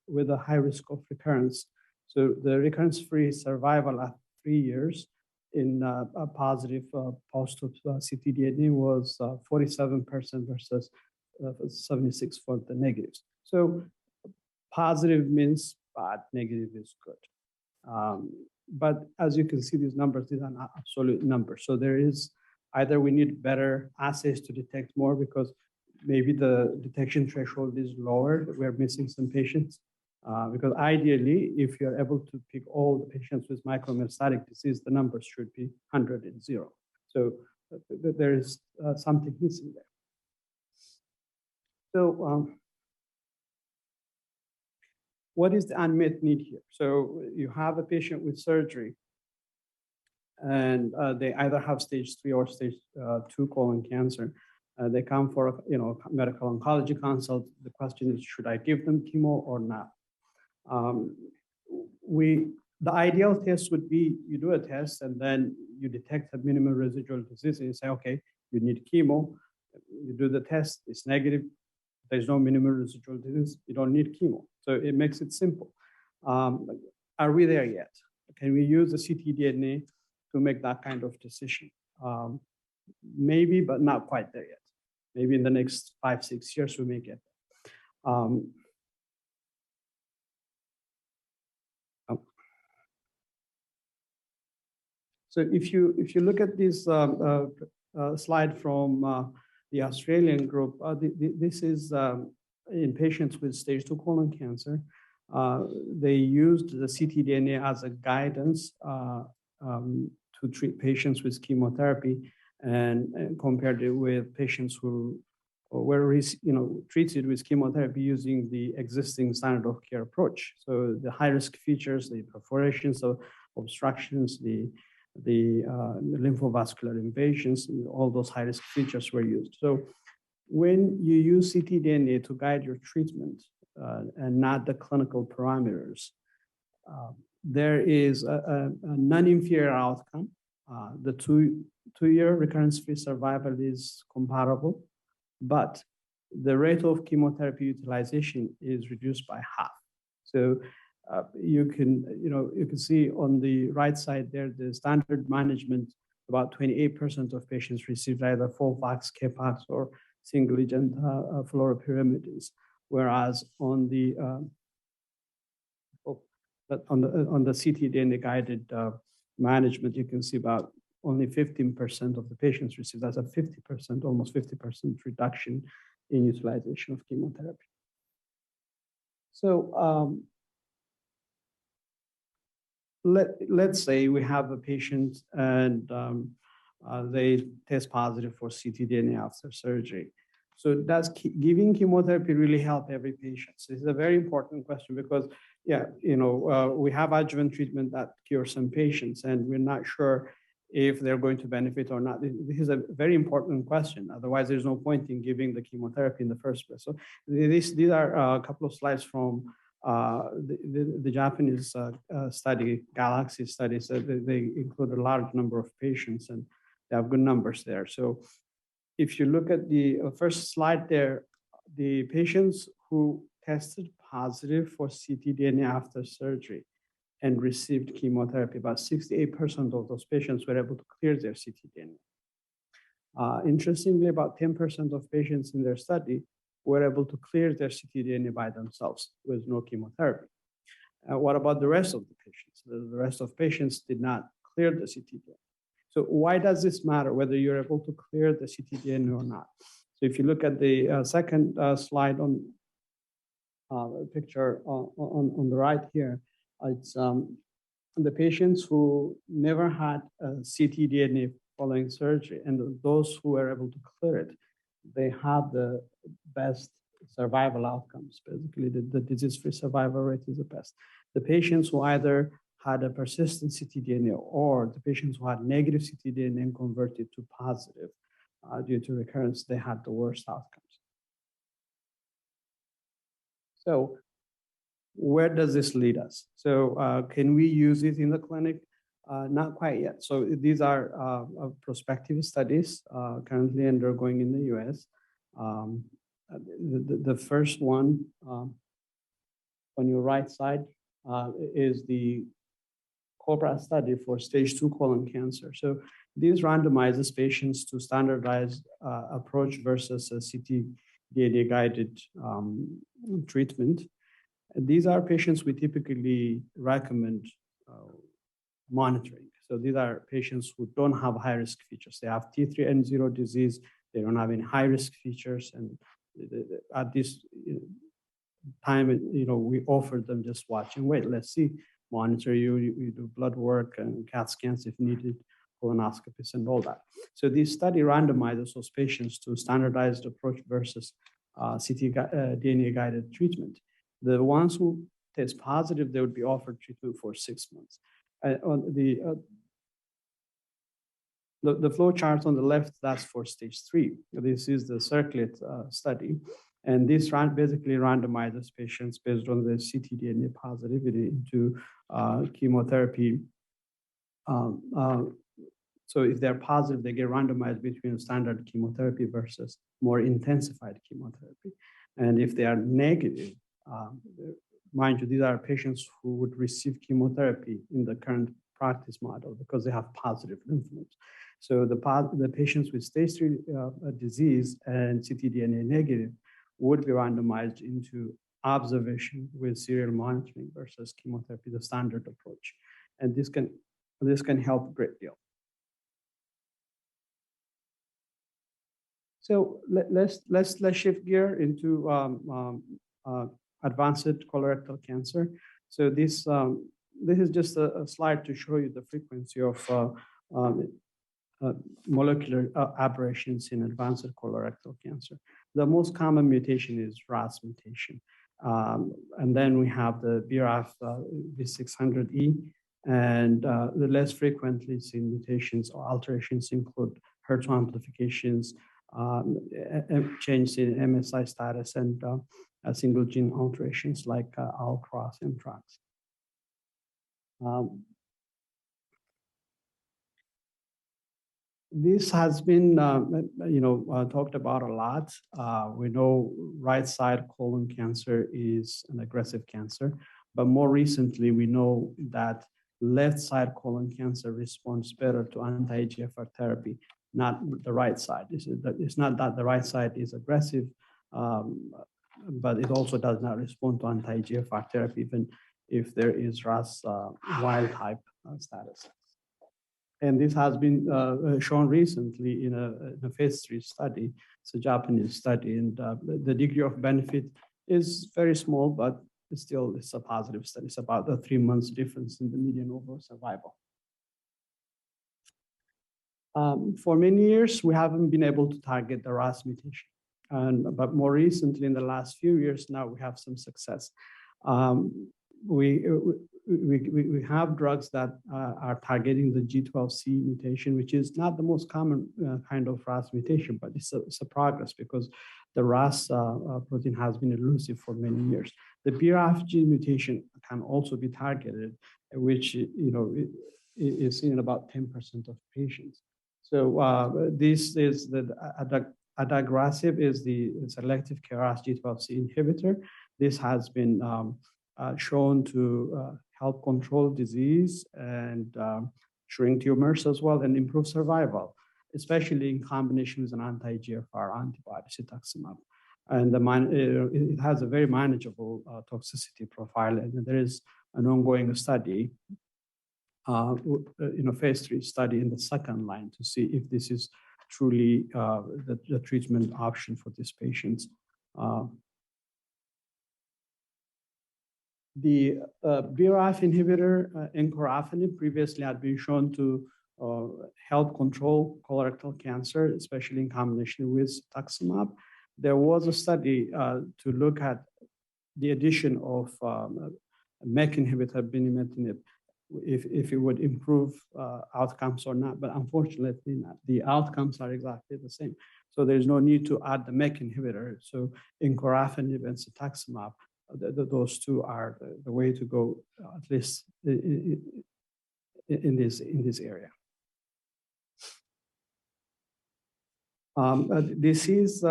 with a high risk of recurrence. So the recurrence-free survival at 3 years in a positive post-op ctDNA was 47% versus 76% for the negatives. So positive means bad, negative is good. But as you can see, these numbers, these are not absolute numbers. So there is either we need better assays to detect more because maybe the detection threshold is lower, we're missing some patients. Because ideally, if you're able to pick all the patients with micrometastatic disease, the numbers should be 100 and 0. So there is something missing there. So what is the unmet need here? So you have a patient with surgery, and they either have stage 3 or stage 2 colon cancer. They come for a medical oncology consult. The question is, should I give them chemo or not? The ideal test would be you do a test and then you detect a minimal residual disease and you say, okay, you need chemo. You do the test, it's negative. There's no minimal residual disease. You don't need chemo. So it makes it simple. Are we there yet? Can we use the ctDNA to make that kind of decision? Maybe, but not quite there yet. Maybe in the next 5-6 years we may get there. So if you look at this slide from the Australian group, this is in patients with stage 2 colon cancer. They used the ctDNA as a guidance to treat patients with chemotherapy and compared it with patients who were treated with chemotherapy using the existing standard of care approach. So the high-risk features, the perforations, of obstructions, the lymphovascular invasions, all those high-risk features were used. So when you use ctDNA to guide your treatment and not the clinical parameters, there is a non-inferior outcome. The two-year recurrence-free survival is comparable, but the rate of chemotherapy utilization is reduced by half. So you can see on the right side there, the standard management, about 28% of patients received either FOLFOX, CAPOX, or single-agent fluoropyrimidines, whereas on the But on the ctDNA guided management, you can see about only 15% of the patients receive. That's a 50%, almost 50% reduction in utilization of chemotherapy. So let's say we have a patient and they test positive for ctDNA after surgery. So does giving chemotherapy really help every patient? So this is a very important question because, yeah, we have adjuvant treatment that cures some patients, and we're not sure if they're going to benefit or not. This is a very important question. Otherwise, there's no point in giving the chemotherapy in the first place. So these are a couple of slides from the Japanese study, Galaxy study. So they include a large number of patients, and they have good numbers there. So if you look at the first slide there, the patients who tested positive for ctDNA after surgery and received chemotherapy, about 68% of those patients were able to clear their ctDNA. Interestingly, about 10% of patients in their study were able to clear their ctDNA by themselves with no chemotherapy. What about the rest of the patients? The rest of patients did not clear the ctDNA. So why does this matter, whether you're able to clear the ctDNA or not? So if you look at the second slide on the picture on the right here, it's the patients who never had ctDNA following surgery, and those who were able to clear it, they have the best survival outcomes. Basically, the disease-free survival rate is the best. The patients who either had a persistent ctDNA or the patients who had negative ctDNA and converted to positive due to recurrence, they had the worst outcomes. So where does this lead us? So can we use it in the clinic? Not quite yet. So these are prospective studies currently undergoing in the US. The first one on your right side is the COBRA study for stage 2 colon cancer. So these randomizes patients to standardized approach versus a ctDNA guided treatment. And these are patients we typically recommend monitoring. So these are patients who don't have high-risk features. They have T3N0 disease. They don't have any high-risk features. And at this time, we offer them just watch and wait. Let's see, monitor you, you do blood work and CAT scans if needed, colonoscopies and all that. So this study randomizes those patients to standardized approach versus ctDNA-guided treatment. The ones who test positive, they would be offered treatment for 6 months. On the flow chart on the left, that's for stage 3. This is the circlet study. And this basically randomizes patients based on the ctDNA positivity into chemotherapy. So if they're positive, they get randomized between standard chemotherapy versus more intensified chemotherapy. And if they are negative, mind you, these are patients who would receive chemotherapy in the current practice model because they have positive lymph nodes. So the patients with stage 3 disease and ctDNA negative would be randomized into observation with serial monitoring versus chemotherapy, the standard approach. And this can help a great deal. So let's shift gear into advanced colorectal cancer. So this is just a slide to show you the frequency of molecular aberrations in advanced colorectal cancer. The most common mutation is RAS mutation. And then we have the BRAF V600E, and the less frequently seen mutations or alterations include HER2 amplifications, change in MSI status, and single gene alterations like ALK-RAS and TRAX. This has been, talked about a lot. We know right side colon cancer is an aggressive cancer, but more recently we know that left side colon cancer responds better to anti-EGFR therapy, not the right side. It's not that the right side is aggressive, but it also does not respond to anti-EGFR therapy, even if there is RAS wild type status. And this has been shown recently in a phase 3 study. It's a Japanese study, and the degree of benefit is very small, but it's a positive study. It's about a 3 months difference in the median overall survival. For many years, we haven't been able to target the RAS mutation. But more recently, in the last few years, now we have some success. We have drugs that are targeting the G12C mutation, which is not the most common kind of RAS mutation, but it's a progress because the RAS protein has been elusive for many years. The BRAF gene mutation can also be targeted, which is in about 10% of patients. So this is the adagrasib is the selective KRAS G12C inhibitor. This has been shown to help control disease and shrink tumors as well and improve survival, especially in combination with an anti-EGFR antibody, cetuximab. And it has a very manageable toxicity profile. And there is an ongoing study, phase 3 study in the second line to see if this is truly the treatment option for these patients. The BRAF inhibitor, encorafenib, previously had been shown to help control colorectal cancer, especially in combination with cetuximab. There was a study to look at the addition of MEK inhibitor, binimetinib, if it would improve outcomes or not, but unfortunately not. The outcomes are exactly the same. So there's no need to add the MEK inhibitor. So encorafenib and cetuximab, those two are the way to go, at least in this area. This is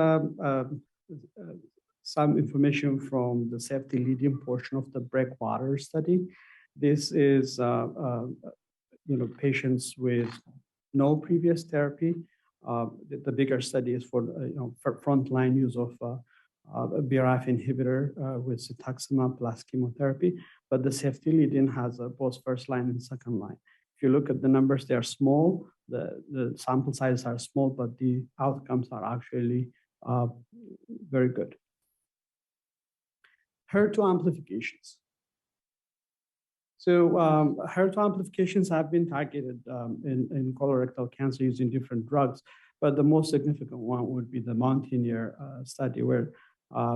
some information from the safety lead-in portion of the Breakwater study. This is patients with no previous therapy. The bigger study is for frontline use of BRAF inhibitor with cetuximab plus chemotherapy, but the safety lead-in has both first line and second line. If you look at the numbers, they are small. The sample sizes are small, but the outcomes are actually very good. HER2 amplifications. So HER2 amplifications have been targeted in colorectal cancer using different drugs, but the most significant one would be the Mountaineer study, where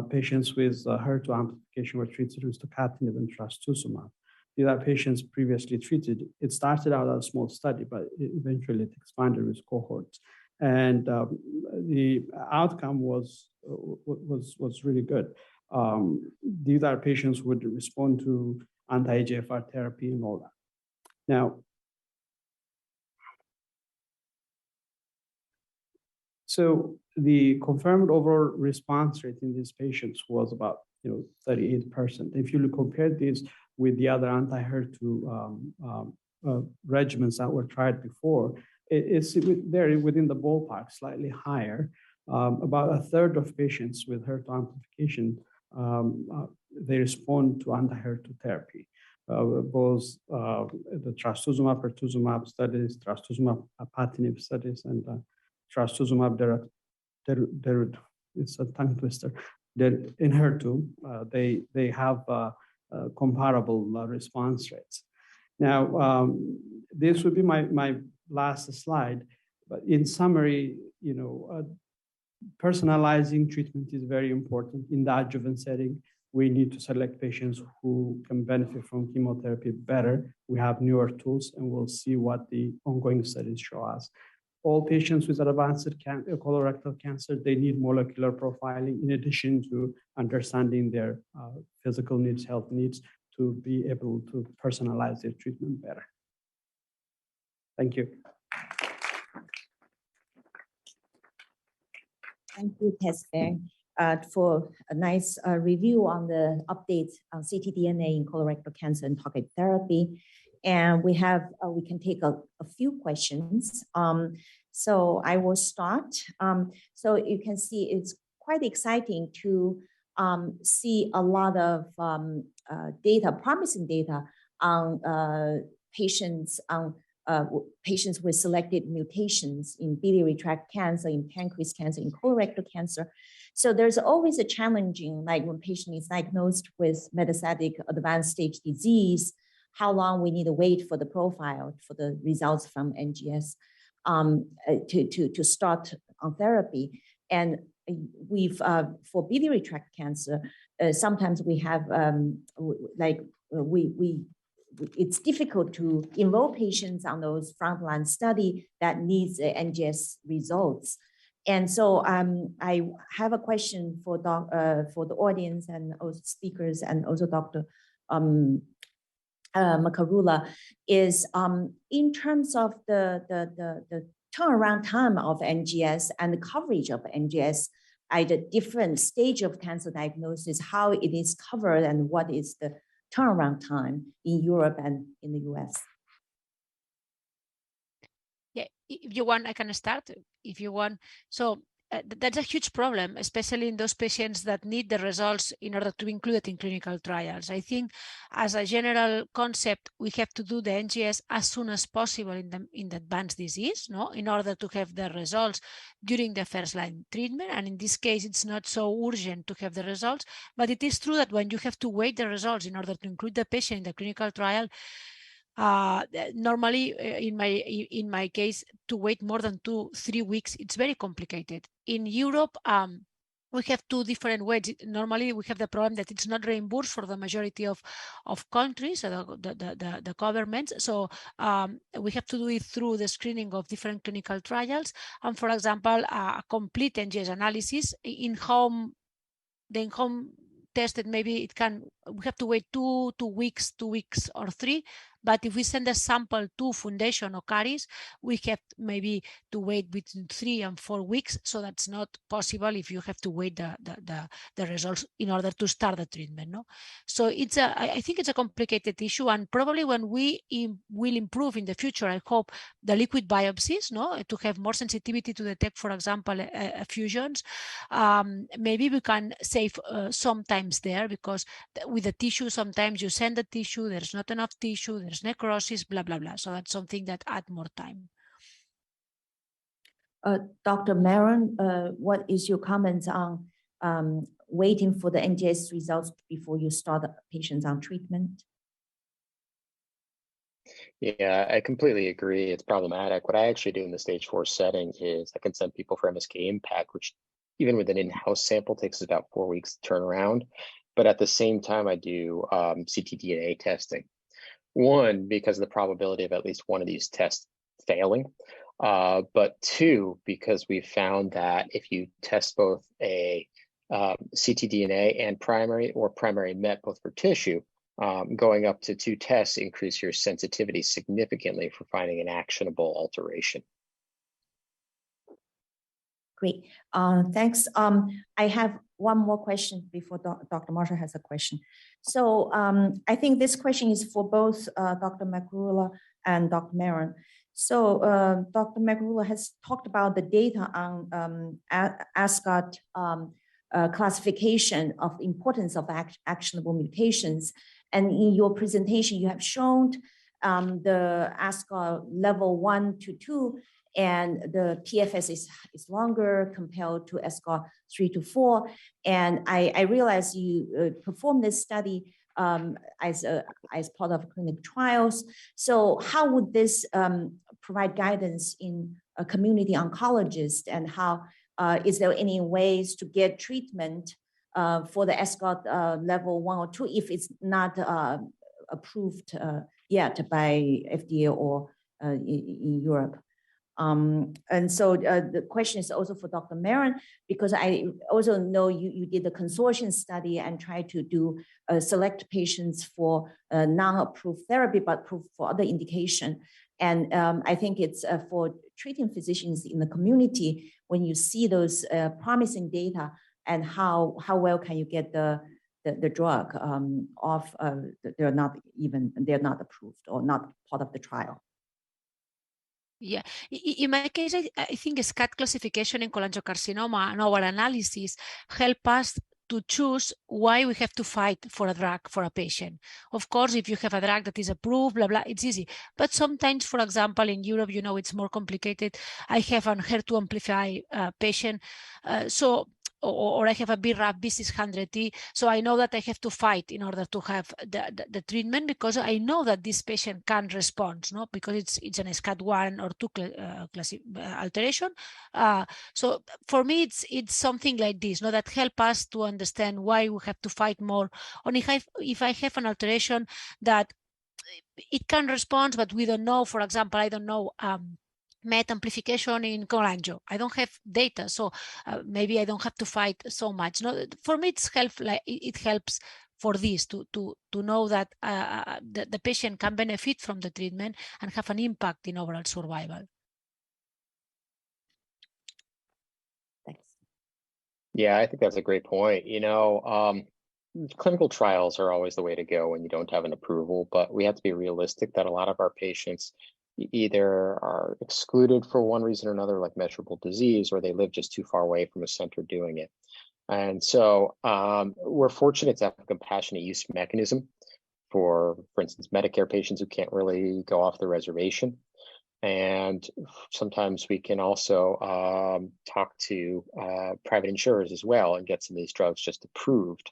patients with HER2 amplification were treated with tucatinib and trastuzumab. These are patients previously treated. It started out as a small study, but eventually it expanded with cohorts. And the outcome was really good. These are patients who would respond to anti-EGFR therapy and all that. Now, so the confirmed overall response rate in these patients was about 38%. If you compare this with the other anti-HER2 regimens that were tried before, it's very within the ballpark, slightly higher. About a third of patients with HER2 amplification, they respond to anti-HER2 therapy. Both the trastuzumab, pertuzumab studies, trastuzumab apatinib studies, and trastuzumab deruxtecan, it's a tongue twister. In HER2, they have comparable response rates. Now, this would be my last slide, but in summary, personalizing treatment is very important. In the adjuvant setting, we need to select patients who can benefit from chemotherapy better. We have newer tools, and we'll see what the ongoing studies show us. All patients with advanced colorectal cancer, they need molecular profiling in addition to understanding their physical needs, health needs, to be able to personalize their treatment better. Thank you. Thank you, Tesfaye, for a nice review on the updates on ctDNA in colorectal cancer and targeted therapy. And we can take a few questions. So I will start. So you can see it's quite exciting to see a lot of data, promising data on patients with selected mutations in biliary tract cancer, in pancreas cancer, in colorectal cancer. So there's always a challenging, like when patient is diagnosed with metastatic advanced stage disease, how long we need to wait for the profile, for the results from NGS to start on therapy. And we've, for biliary tract cancer, sometimes we have, it's difficult to enroll patients on those frontline study that needs NGS results. And so I have a question for the audience and also speakers and also Dr. Macarulla, is in terms of the turnaround time of NGS and the coverage of NGS at a different stage of cancer diagnosis, how it is covered and what is the turnaround time in Europe and in the US. Yeah, if you want, I can start if you want. So that's a huge problem, especially in those patients that need the results in order to include it in clinical trials. I think as a general concept, we have to do the NGS as soon as possible in the advanced disease, no, in order to have the results during the first line treatment. And in this case, it's not so urgent to have the results, but it is true that when you have to wait the results in order to include the patient in the clinical trial, normally in my case, to wait more than 2-3 weeks, it's very complicated. In Europe, we have two different ways. Normally, we have the problem that it's not reimbursed for the majority of countries, the governments. So we have to do it through the screening of different clinical trials. And for example, a complete NGS analysis in-home, the in-home tested, maybe we have to wait 2 weeks or 3. But if we send a sample to Foundation or Caris, we have maybe to wait between 3 and 4 weeks. So that's not possible if you have to wait the results in order to start the treatment. No, so I think it's a complicated issue, and probably when we will improve in the future, I hope, the liquid biopsies, no, to have more sensitivity to detect, for example, fusions. Maybe we can save sometimes there, because with the tissue, sometimes you send the tissue, there's not enough tissue, there's necrosis, blah, blah, blah. So that's something that adds more time. Dr. Maron, what is your comments on waiting for the NGS results before you start patients on treatment? Yeah, I completely agree. It's problematic. What I actually do in the stage 4 setting is I can send people for MSK Impact, which even with an in-house sample takes about 4 weeks to turn around. But at the same time, I do ctDNA testing. One, because of the probability of at least one of these tests failing. But 2, because we found that if you test both a ctDNA and primary or primary MET, both for tissue, going up to 2 tests increase your sensitivity significantly for finding an actionable alteration. Great, thanks. I have one more question before Dr. Marshall has a question. So I think this question is for both Dr. Macarulla and Dr. Maron. So Dr. Macarulla has talked about the data on ASCOT classification of the importance of actionable mutations. And in your presentation, you have shown the ASCOT level 1 to 2, and the PFS is longer compared to ASCOT 3 to 4. And I realize you performed this study as part of clinical trials. So how would this provide guidance in a community oncologist, and how is there any ways to get treatment for the ASCOT level 1 or 2 if it's not approved yet by FDA or in Europe? And so the question is also for Dr. Maron, because I also know you did a consortium study and tried to do select patients for non-approved therapy, but approved for other indication. And I think it's for treating physicians in the community, when you see those promising data, and how well can you get the drug off, they're not approved or not part of the trial. Yeah, in my case, I think SCAT classification in cholangiocarcinoma and our analysis help us choose why we have to fight for a drug for a patient. Of course, if you have a drug that is approved, blah, blah, it's easy. But sometimes, for example, in Europe, it's more complicated. I have an HER2 amplify patient. Or I have a BRAF V600E, so I know that I have to fight in order to have the treatment, because I know that this patient can respond, no? Because it's an SCAD1 or 2 alteration. So for me, it's something like this, no? That help us to understand why we have to fight more. And if I have an alteration that it can respond, but we don't know, for example, I don't know, MET amplification in cholangio. I don't have data, so maybe I don't have to fight so much. No, for me, it helps for this to know that the patient can benefit from the treatment and have an impact in overall survival. Thanks. Yeah, I think that's a great point. Clinical trials are always the way to go when you don't have an approval, but we have to be realistic that a lot of our patients either are excluded for one reason or another, like measurable disease, or they live just too far away from a center doing it. And so we're fortunate to have a compassionate use mechanism for instance, Medicare patients who can't really go off the reservation. And sometimes we can also talk to private insurers as well and get some of these drugs just approved.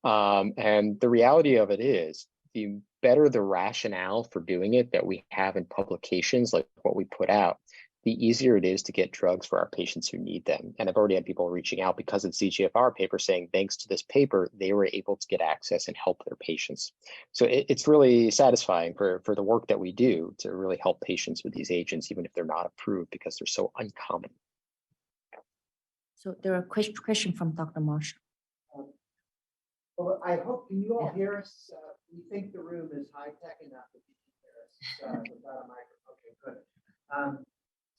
And the reality of it is, the better the rationale for doing it that we have in publications like what we put out, the easier it is to get drugs for our patients who need them. And I've already had people reaching out because of the CGFR paper saying, thanks to this paper, they were able to get access and help their patients. So it's really satisfying for the work that we do to really help patients with these agents, even if they're not approved, because they're so uncommon. So there are questions from Dr. Marshall. Well, I hope, can you all hear us? We think the room is high-tech enough that you can hear us without a microphone. Okay, good.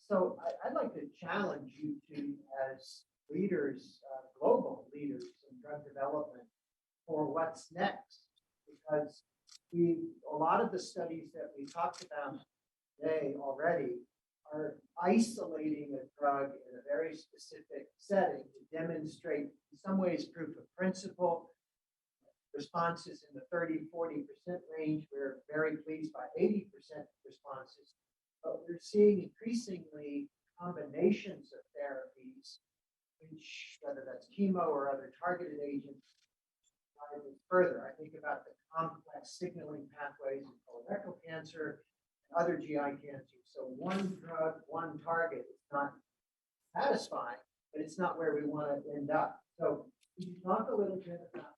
So I'd like to challenge you to, as leaders, global leaders in drug development, for what's next, because a lot of the studies that we talked about today already are isolating a drug in a very specific setting to demonstrate, in some ways, proof of principle. Responses in the 30-40% range. We're very pleased by 80% responses, but we're seeing increasingly combinations of therapies, which, whether that's chemo or other targeted agents, drive it further. I think about the complex signaling pathways in colorectal cancer and other GI cancers. So one drug, one target is not satisfying, but it's not where we want to end up. So can you talk a little bit about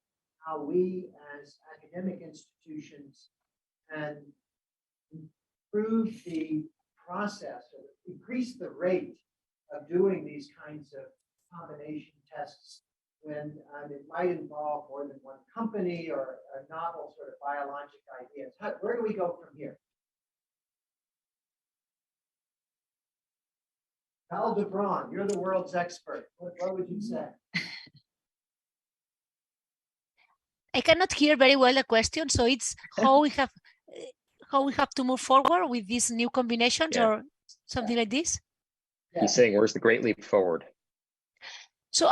how we as academic institutions can improve the process or increase the rate of doing these kinds of combination tests when it might involve more than one company or a novel sort of biologic ideas? Where do we go from here? Val DeBron, you're the world's expert. What would you say? I cannot hear very well the question, so it's how we have to move forward with these new combinations or something like this. He's saying, where's the great leap forward? So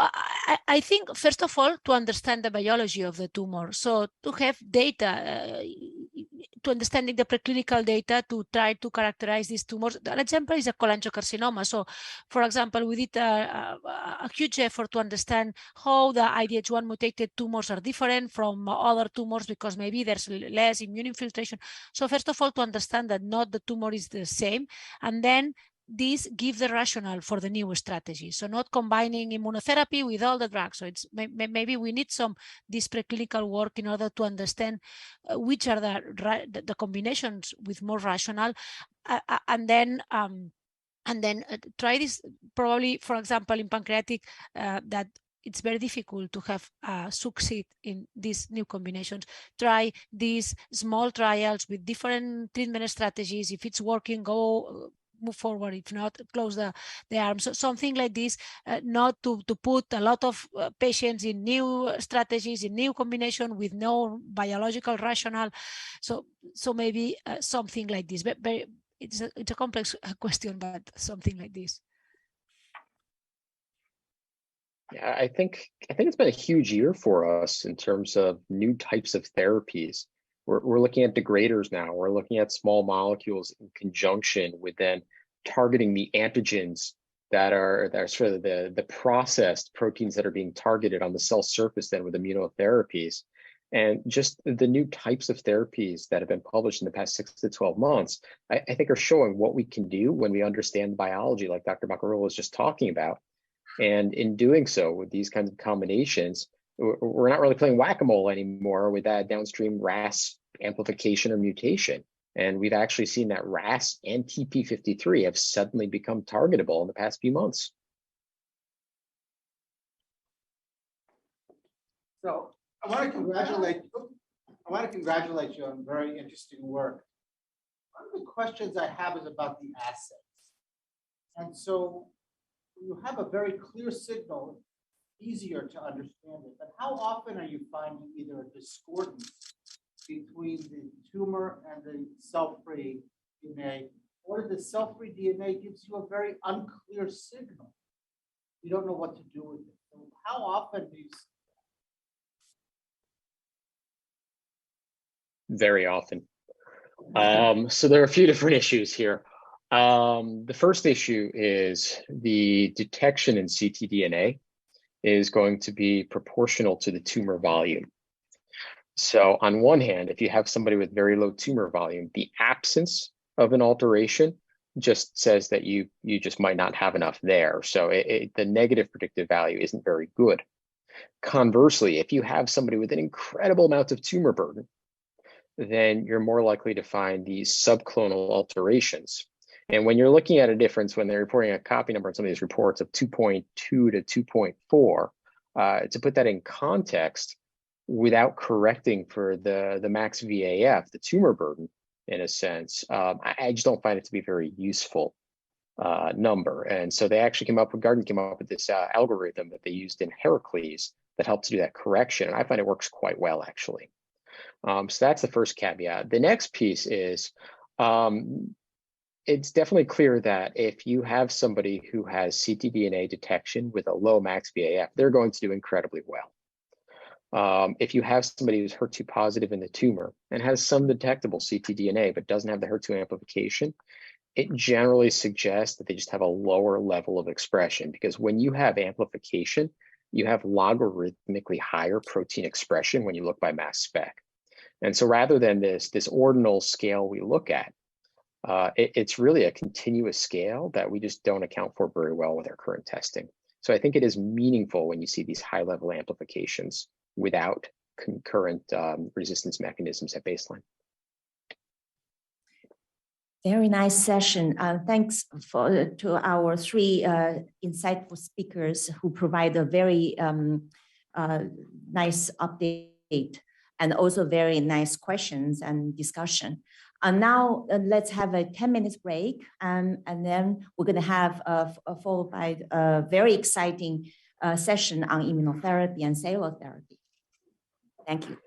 I think, first of all, to understand the biology of the tumor. So to have data, to understanding the preclinical data to try to characterize these tumors. An example is a cholangiocarcinoma. So, for example, we did a huge effort to understand how the IDH1 mutated tumors are different from other tumors, because maybe there's less immune infiltration. So first of all, to understand that not the tumor is the same, and then this gives the rationale for the new strategy. So not combining immunotherapy with all the drugs. So it's maybe we need this preclinical work in order to understand which are the combinations with more rationale, and then try this. Probably, for example, in pancreatic, that it's very difficult to have succeed in these new combinations. Try these small trials with different treatment strategies. If it's working, move forward. If not, close the arms. So something like this, not to put a lot of patients in new strategies, in new combination with no biological rationale. So maybe something like this. But it's a complex question, but something like this. I think it's been a huge year for us in terms of new types of therapies. We're looking at degraders now. We're looking at small molecules in conjunction with then targeting the antigens that are sort of the processed proteins that are being targeted on the cell surface then with immunotherapies. And just the new types of therapies that have been published in the past 6 to 12 months, I think are showing what we can do when we understand the biology, like Dr. Macarulla was just talking about. And in doing so, with these kinds of combinations, we're not really playing whack-a-mole anymore with that downstream RAS amplification or mutation. And we've actually seen that RAS and TP53 have suddenly become targetable in the past few months. So I want to congratulate you on very interesting work. One of the questions I have is about the assets. And so you have a very clear signal, easier to understand it, but how often are you finding either a discordance between the tumor and the cell-free DNA, or the cell-free DNA gives you a very unclear signal? You don't know what to do with it. So how often do you see that? Very often. So there are a few different issues here. The first issue is the detection in ctDNA is going to be proportional to the tumor volume. So on one hand, if you have somebody with very low tumor volume, the absence of an alteration just says that you just might not have enough there. So the negative predictive value isn't very good. Conversely, if you have somebody with an incredible amount of tumor burden, then you're more likely to find these subclonal alterations. And when you're looking at a difference, when they're reporting a copy number in some of these reports of 2.2 to 2.4, to put that in context, without correcting for the max VAF, the tumor burden, in a sense, I just don't find it to be a very useful number. And so they actually Garden came up with this algorithm that they used in Heracles that helped to do that correction. And I find it works quite well, actually. So that's the first caveat. The next piece is, it's definitely clear that if you have somebody who has ctDNA detection with a low max VAF, they're going to do incredibly well. If you have somebody who's HER2 positive in the tumor and has some detectable ctDNA but doesn't have the HER2 amplification, it generally suggests that they just have a lower level of expression, because when you have amplification, you have logarithmically higher protein expression when you look by mass spec. And so rather than this ordinal scale we look at, it's really a continuous scale that we just don't account for very well with our current testing. So I think it is meaningful when you see these high-level amplifications without concurrent resistance mechanisms at baseline. Very nice session. Thanks to our three insightful speakers who provide a very nice update and also very nice questions and discussion. Now let's have a 10 minutes break, and then we're going to have followed by a very exciting session on immunotherapy and cellular therapy. Thank you.